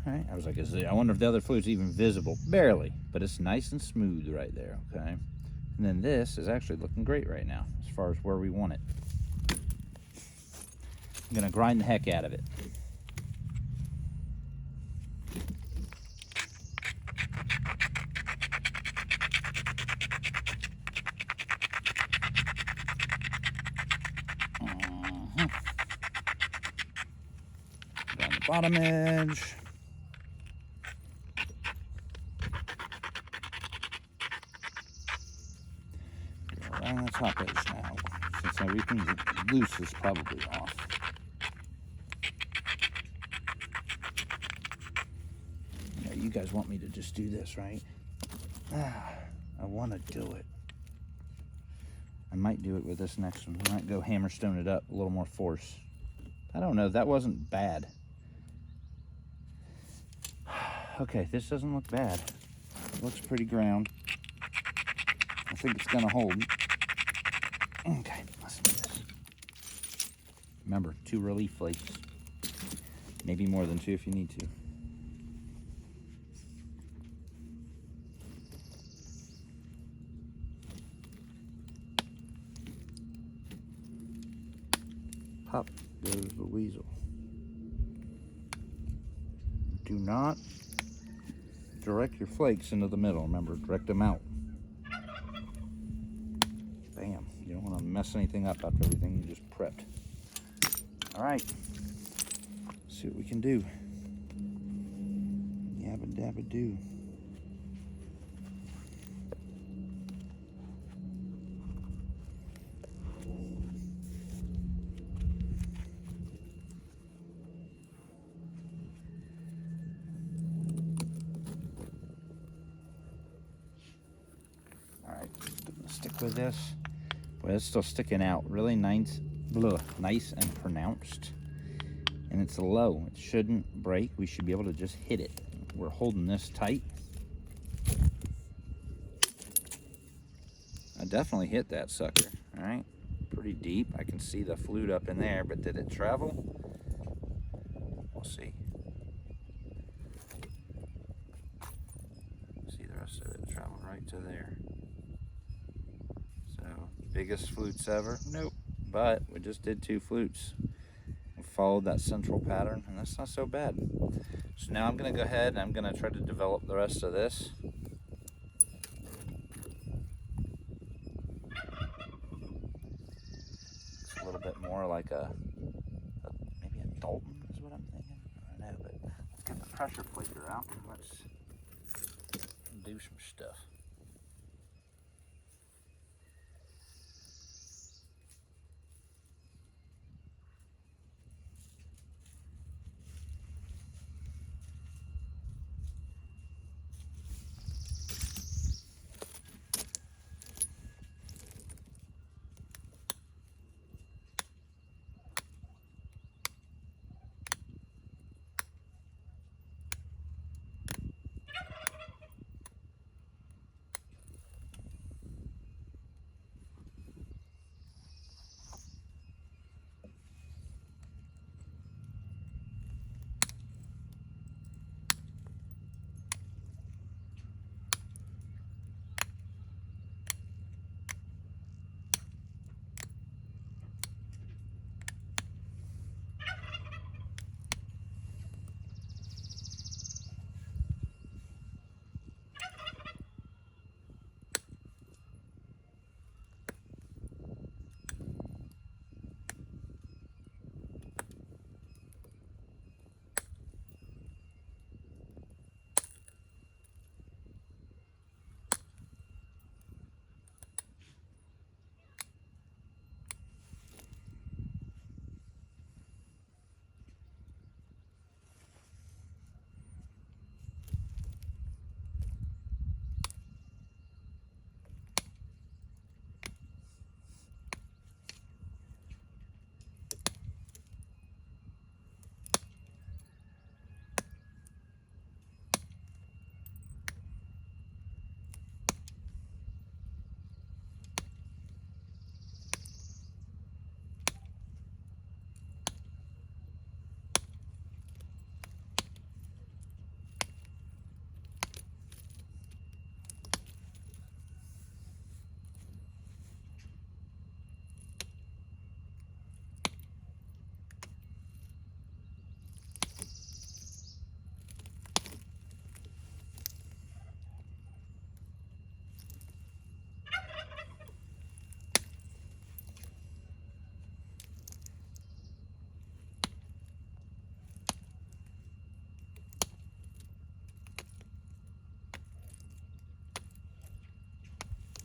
Speaker 1: All right, I was like, I wonder if the other flute's even visible. Barely, but it's nice and smooth right there, okay? And then this is actually looking great right now as far as where we want it. I'm gonna grind the heck out of it. Down the bottom edge. Around the top edge now, since everything loose is probably off. Yeah, you guys want me to just do this, right? I want to do it. I might do it with this next one. I might go hammerstone it up, a little more force. I don't know, that wasn't bad. Okay, this doesn't look bad. It looks pretty ground. I think it's gonna hold. Okay, let's do this. Remember, 2 relief flakes. Maybe more than 2 if you need to. Pop goes the weasel. Do not direct your flakes into the middle. Remember, direct them out. Bam. You don't want to mess anything up after everything you just prepped. All right. See what we can do. Yabba dabba do. All right, stick with this. Well, it's still sticking out really nice, nice and pronounced. And it's low. It shouldn't break. We should be able to just hit it. We're holding this tight. I definitely hit that sucker. All right, pretty deep. I can see the flute up in there, but did it travel? We'll see. See the rest of it traveled right to there. So, biggest flutes ever? Nope. But we just did 2 flutes. We followed that central pattern, and that's not so bad. So now I'm going to go ahead and I'm going to try to develop the rest of this. It's a little bit more like maybe a Dalton is what I'm thinking. I don't know, but let's get the pressure flaker out and let's do some stuff.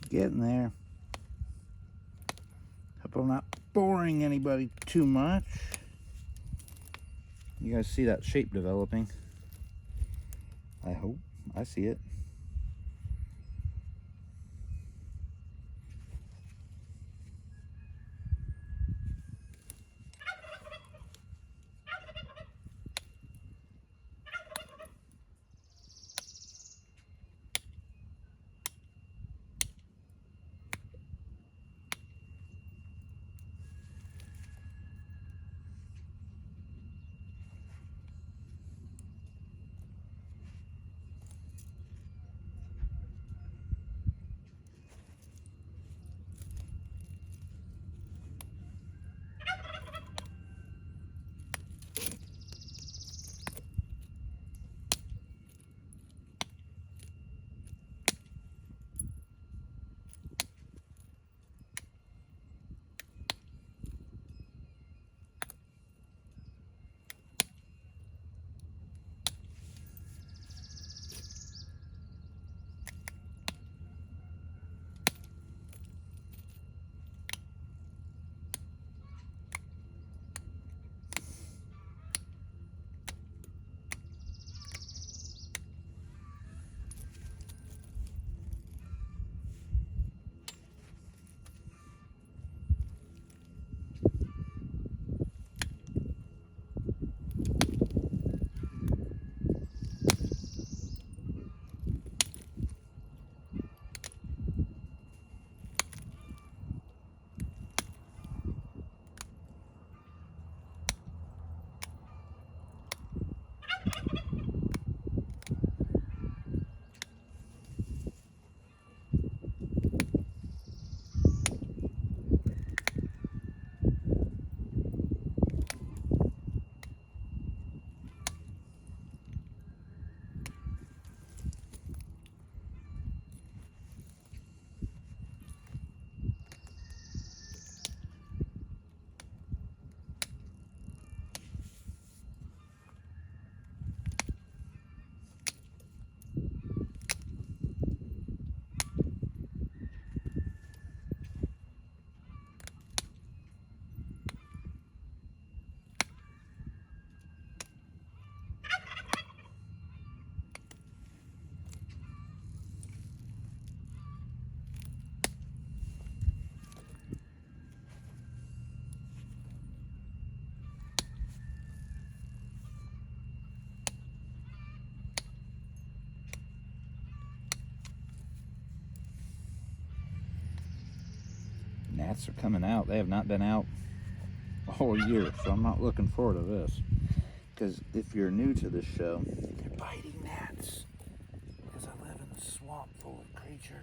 Speaker 1: Getting there. Hope I'm not boring anybody too much. You guys see that shape developing? I hope. I see it.
Speaker 2: gnats are coming out. They have not been out all year, so I'm not looking forward to this. Because if you're new to this show, they're biting gnats. Because I live in a swamp full of creatures.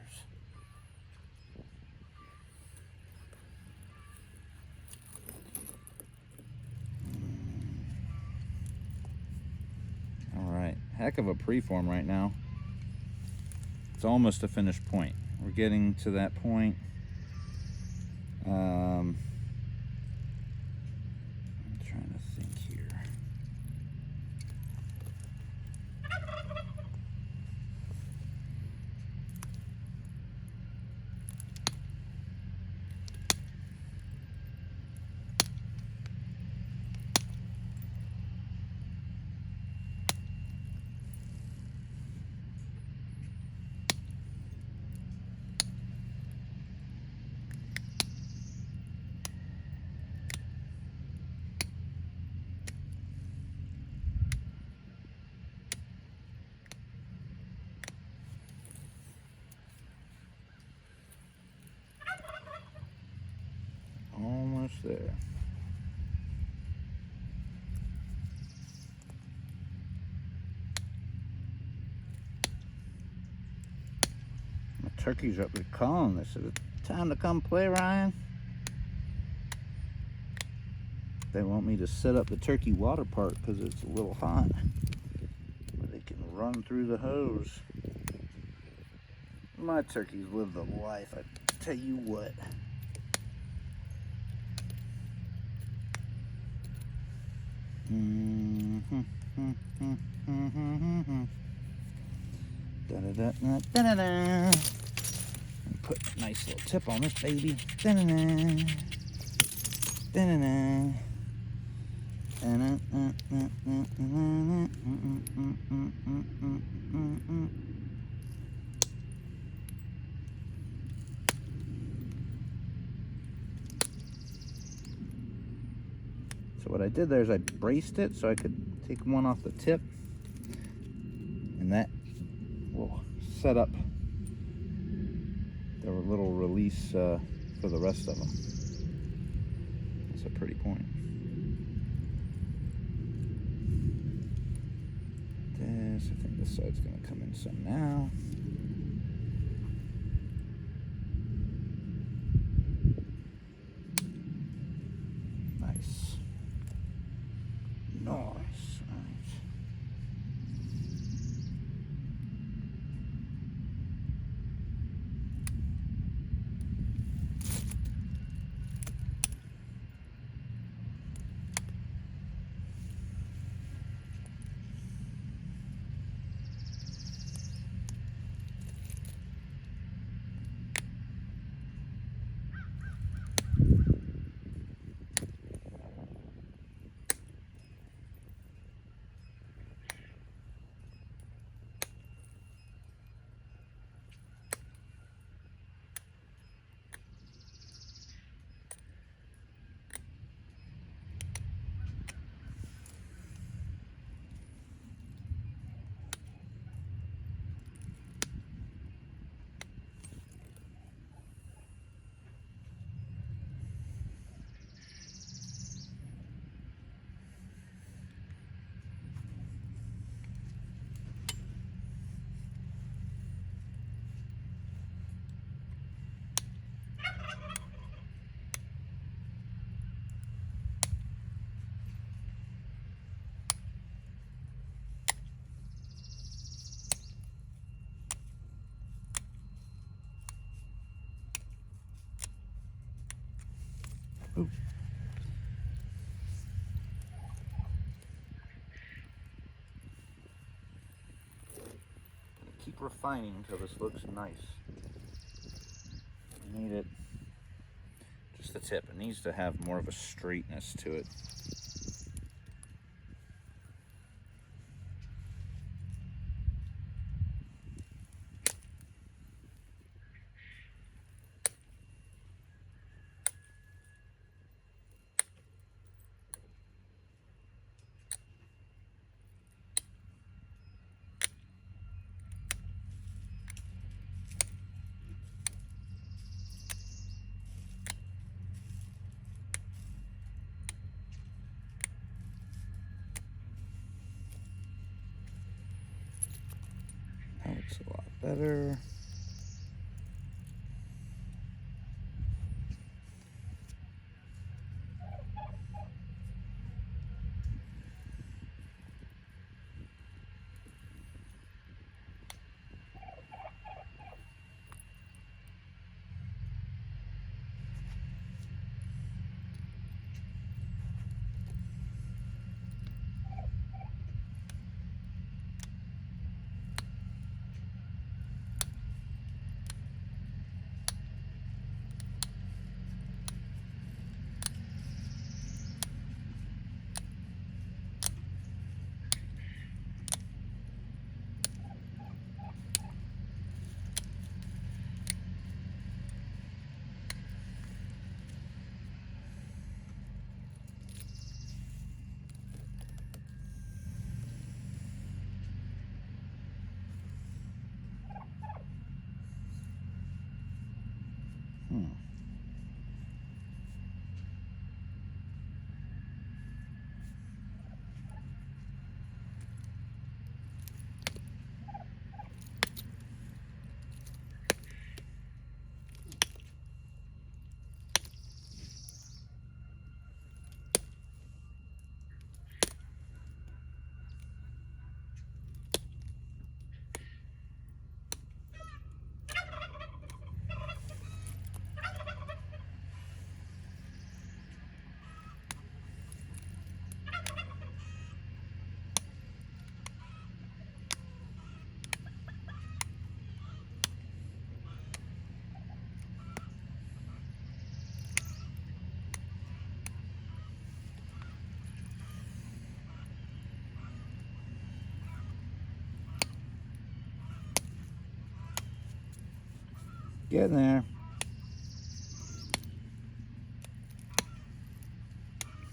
Speaker 2: Alright, heck of a preform right now. It's almost a finished point. We're getting to that point. I'm trying to think here. Almost there. My turkeys are up there calling. They said, "It's time to come play, Ryan." They want me to set up the turkey water park because it's a little hot. Where they can run through the hose. My turkeys live the life, I tell you what. Da-da-da-da-da-da. Put a nice little tip on this baby. Da-da-da. Da-da-da. So what I did there is I braced it so I could take one off the tip, and that will set up the little release for the rest of them. That's a pretty point. This, I think this side's going to come in some now. Nice. Nice. All right. Ooh. Keep refining until this looks nice. I need it, just the tip. It needs to have more of a straightness to it. looks a lot better. Getting there.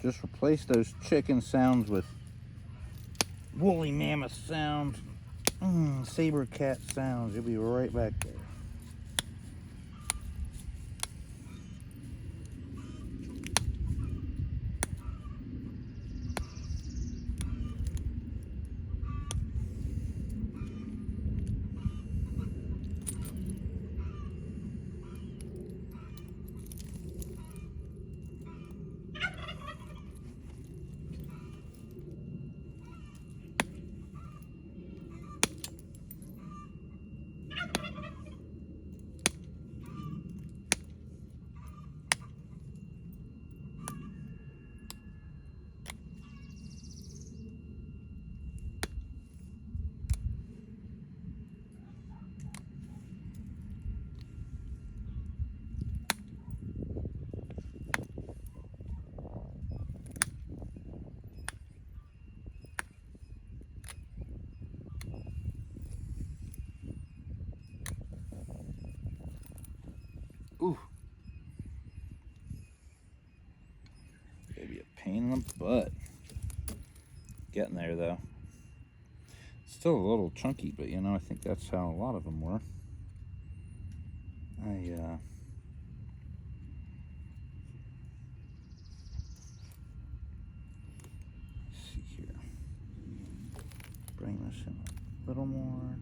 Speaker 2: Just replace those chicken sounds with woolly mammoth sounds, saber cat sounds. You'll be right back there. Ooh. Maybe a pain in the butt. Getting there though. Still a little chunky, but you know, I think that's how a lot of them were. Let's see here. Bring this in a little more.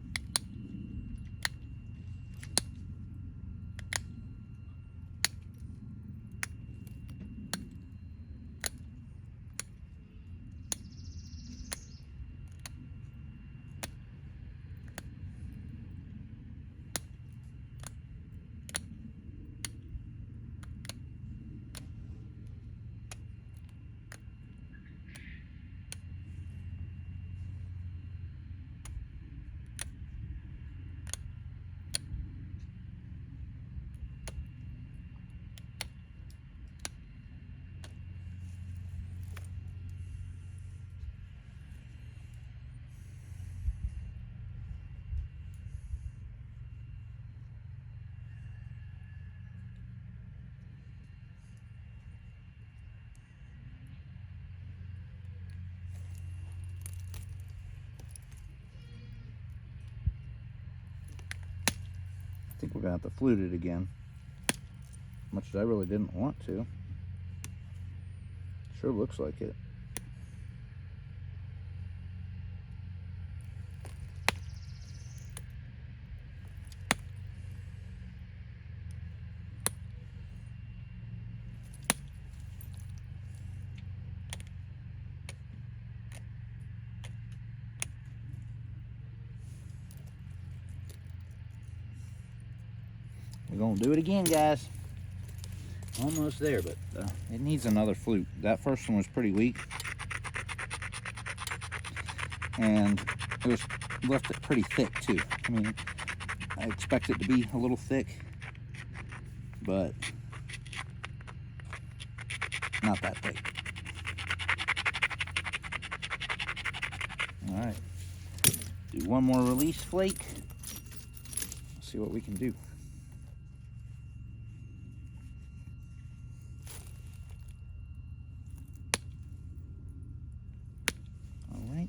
Speaker 2: I think we're gonna have to flute it again. Much as I really didn't want to. Sure looks like it. We're gonna do it again, guys.
Speaker 1: Almost there, but
Speaker 2: It needs another flute. That first one was pretty weak, and it was left it pretty thick too. I mean, I expect it to be a little thick, but not that thick. All right, do one more release flake. See what we can do. All right.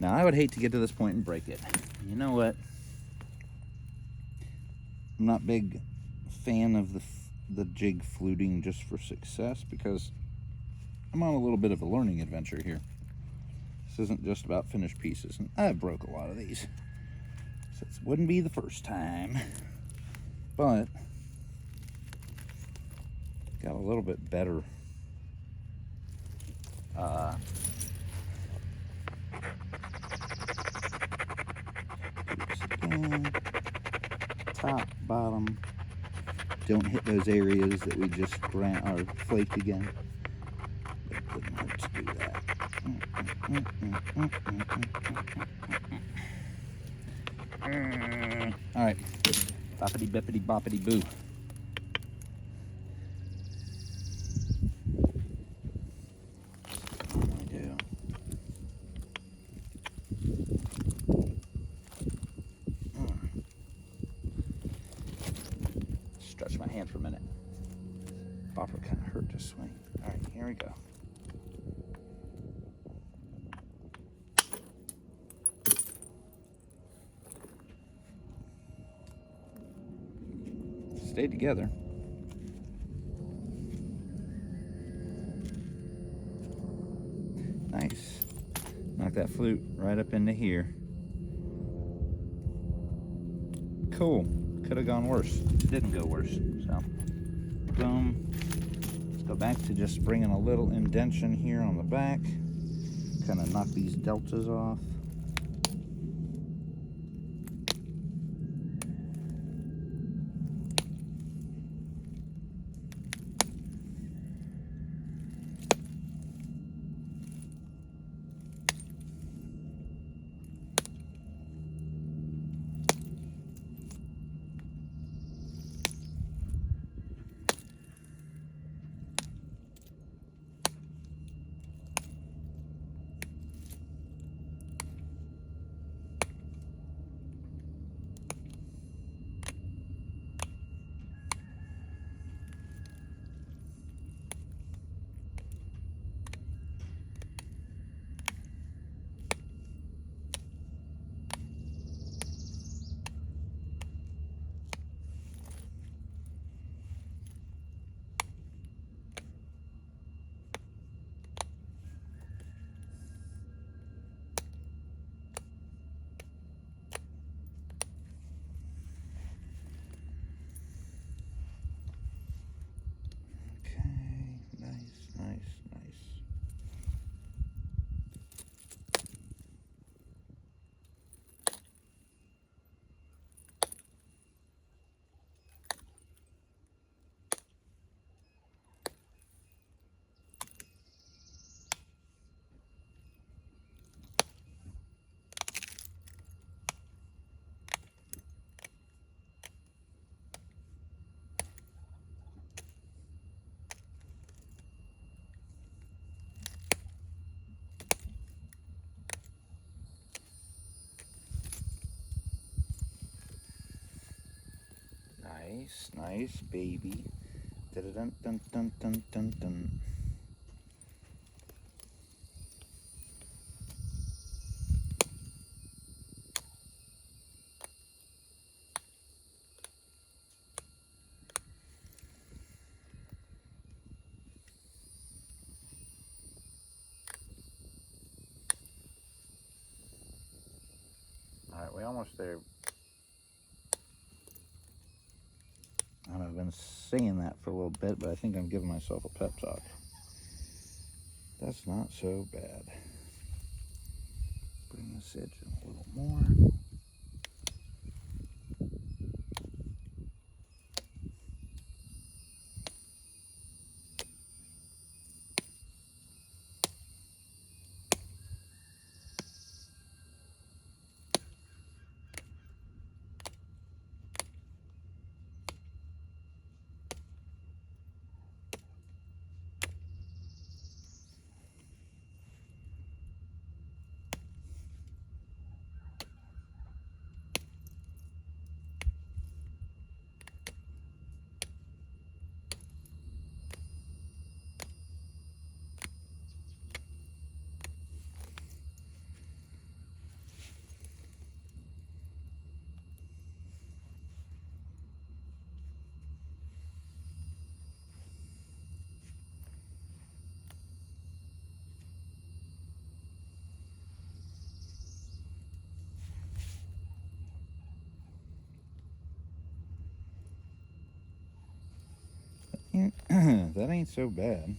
Speaker 2: Now I would hate to get to this point and break it. You know what? I'm not a big fan of the jig fluting just for success, because I'm on a little bit of a learning adventure here. This isn't just about finished pieces, and I broke a lot of these, so it wouldn't be the first time, but got a little bit better do this again. Top, bottom. Don't hit those areas that we just flaked again. But it didn't hurt to do that. All right, boppity bippity boppity boo. Stretch my hand for a minute. Bopper kind of hurt to swing. All right, here we go. Stay together. Nice. Knock that flute right up into here. Cool. Could have gone worse. Didn't go worse. So, boom. Let's go back to just bringing a little indentation here on the back. Kind of knock these deltas off. Nice, nice, baby. Dun dun dun dun dun dun. All right, we're almost there. I've been saying that for a little bit, but I think I'm giving myself a pep talk. That's not so bad. Bring this edge in a little more. That ain't so bad.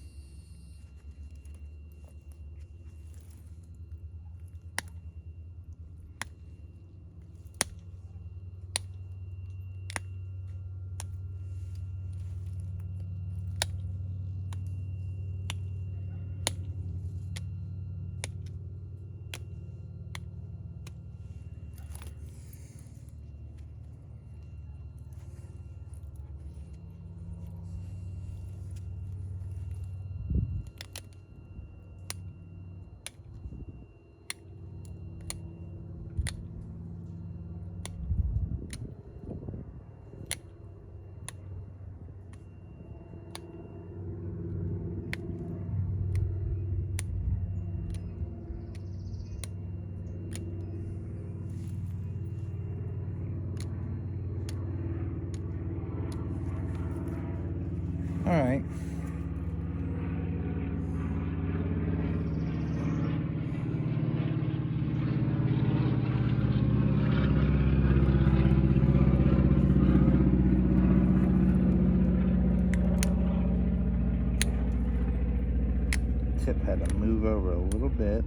Speaker 2: All right. Tip had to move over a little bit.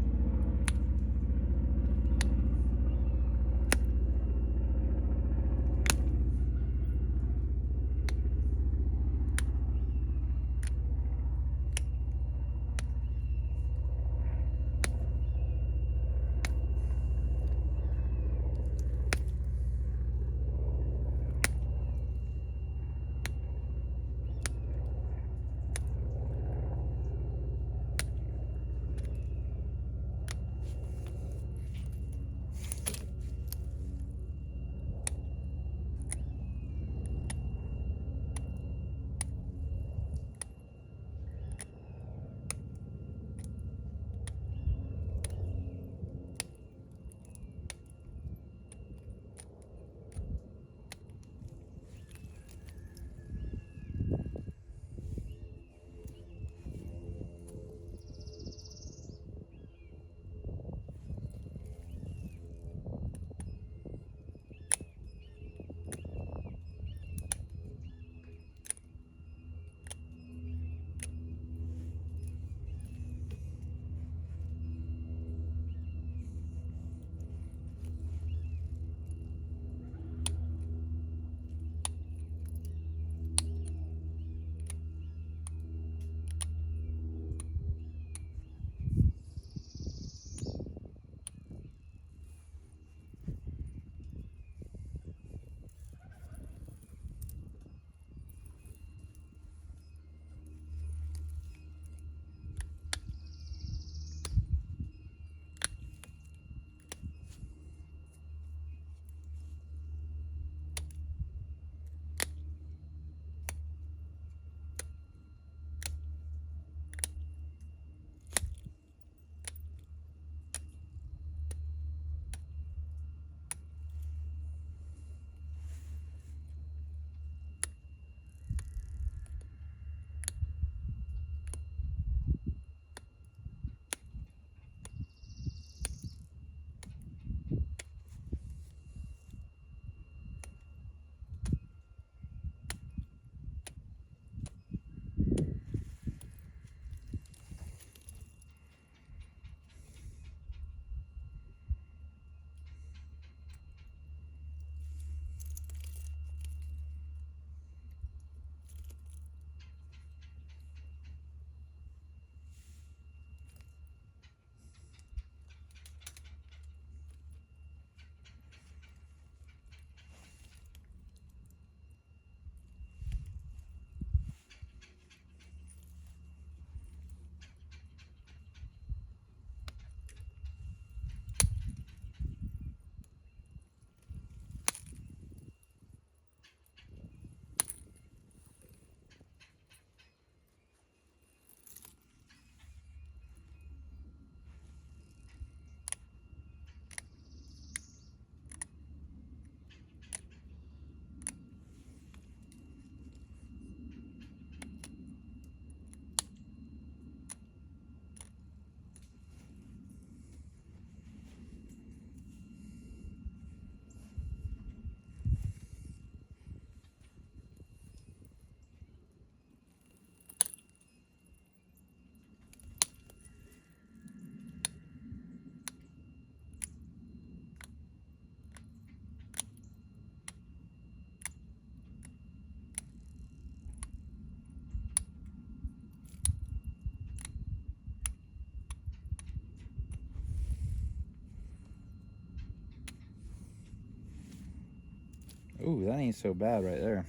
Speaker 2: Ooh, that ain't so bad right there.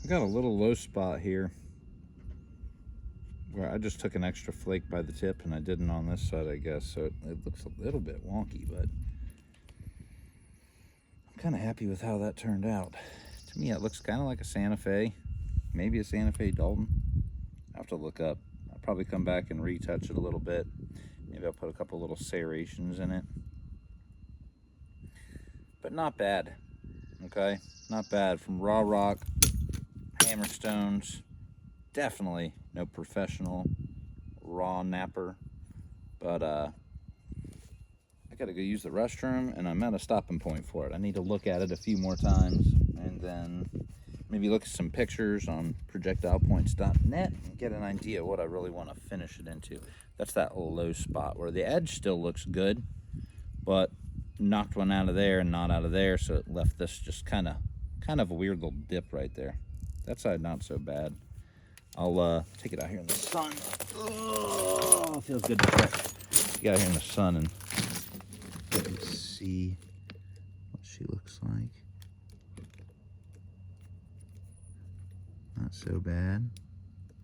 Speaker 2: I got a little low spot here where I just took an extra flake by the tip, and I didn't on this side, I guess, so it looks a little bit wonky, but I'm kind of happy with how that turned out. To me, it looks kind of like a Santa Fe, maybe a Santa Fe Dalton. I have to look up. I'll probably come back and retouch it a little bit. Maybe I'll put a couple little serrations in it. But not bad, okay? Not bad. From raw rock, hammerstones, definitely no professional raw napper. But I gotta go use the restroom, and I'm at a stopping point for it. I need to look at it a few more times, and then maybe look at some pictures on projectilepoints.net and get an idea of what I really want to finish it into. That's that low spot where the edge still looks good, but knocked one out of there and not out of there, so it left this just kind of a weird little dip right there. That side not so bad. I'll take it out here in the sun. Oh, feels good to check. Get out here in the sun and let me see what she looks like. Not so bad.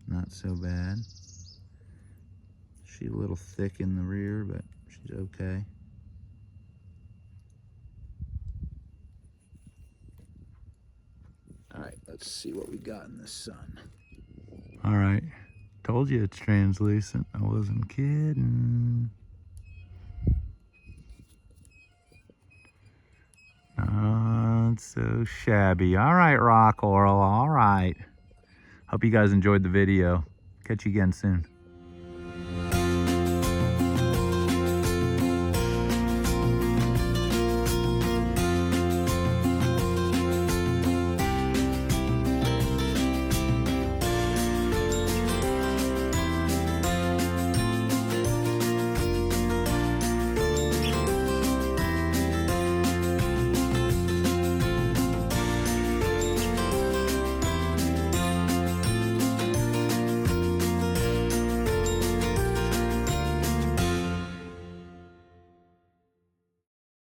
Speaker 2: Not so bad. She's a little thick in the rear, but she's okay. All right, let's see what we got in the sun. All right, told you it's translucent. I wasn't kidding. Not so shabby. All right, rock coral, all right. Hope you guys enjoyed the video. Catch you again soon.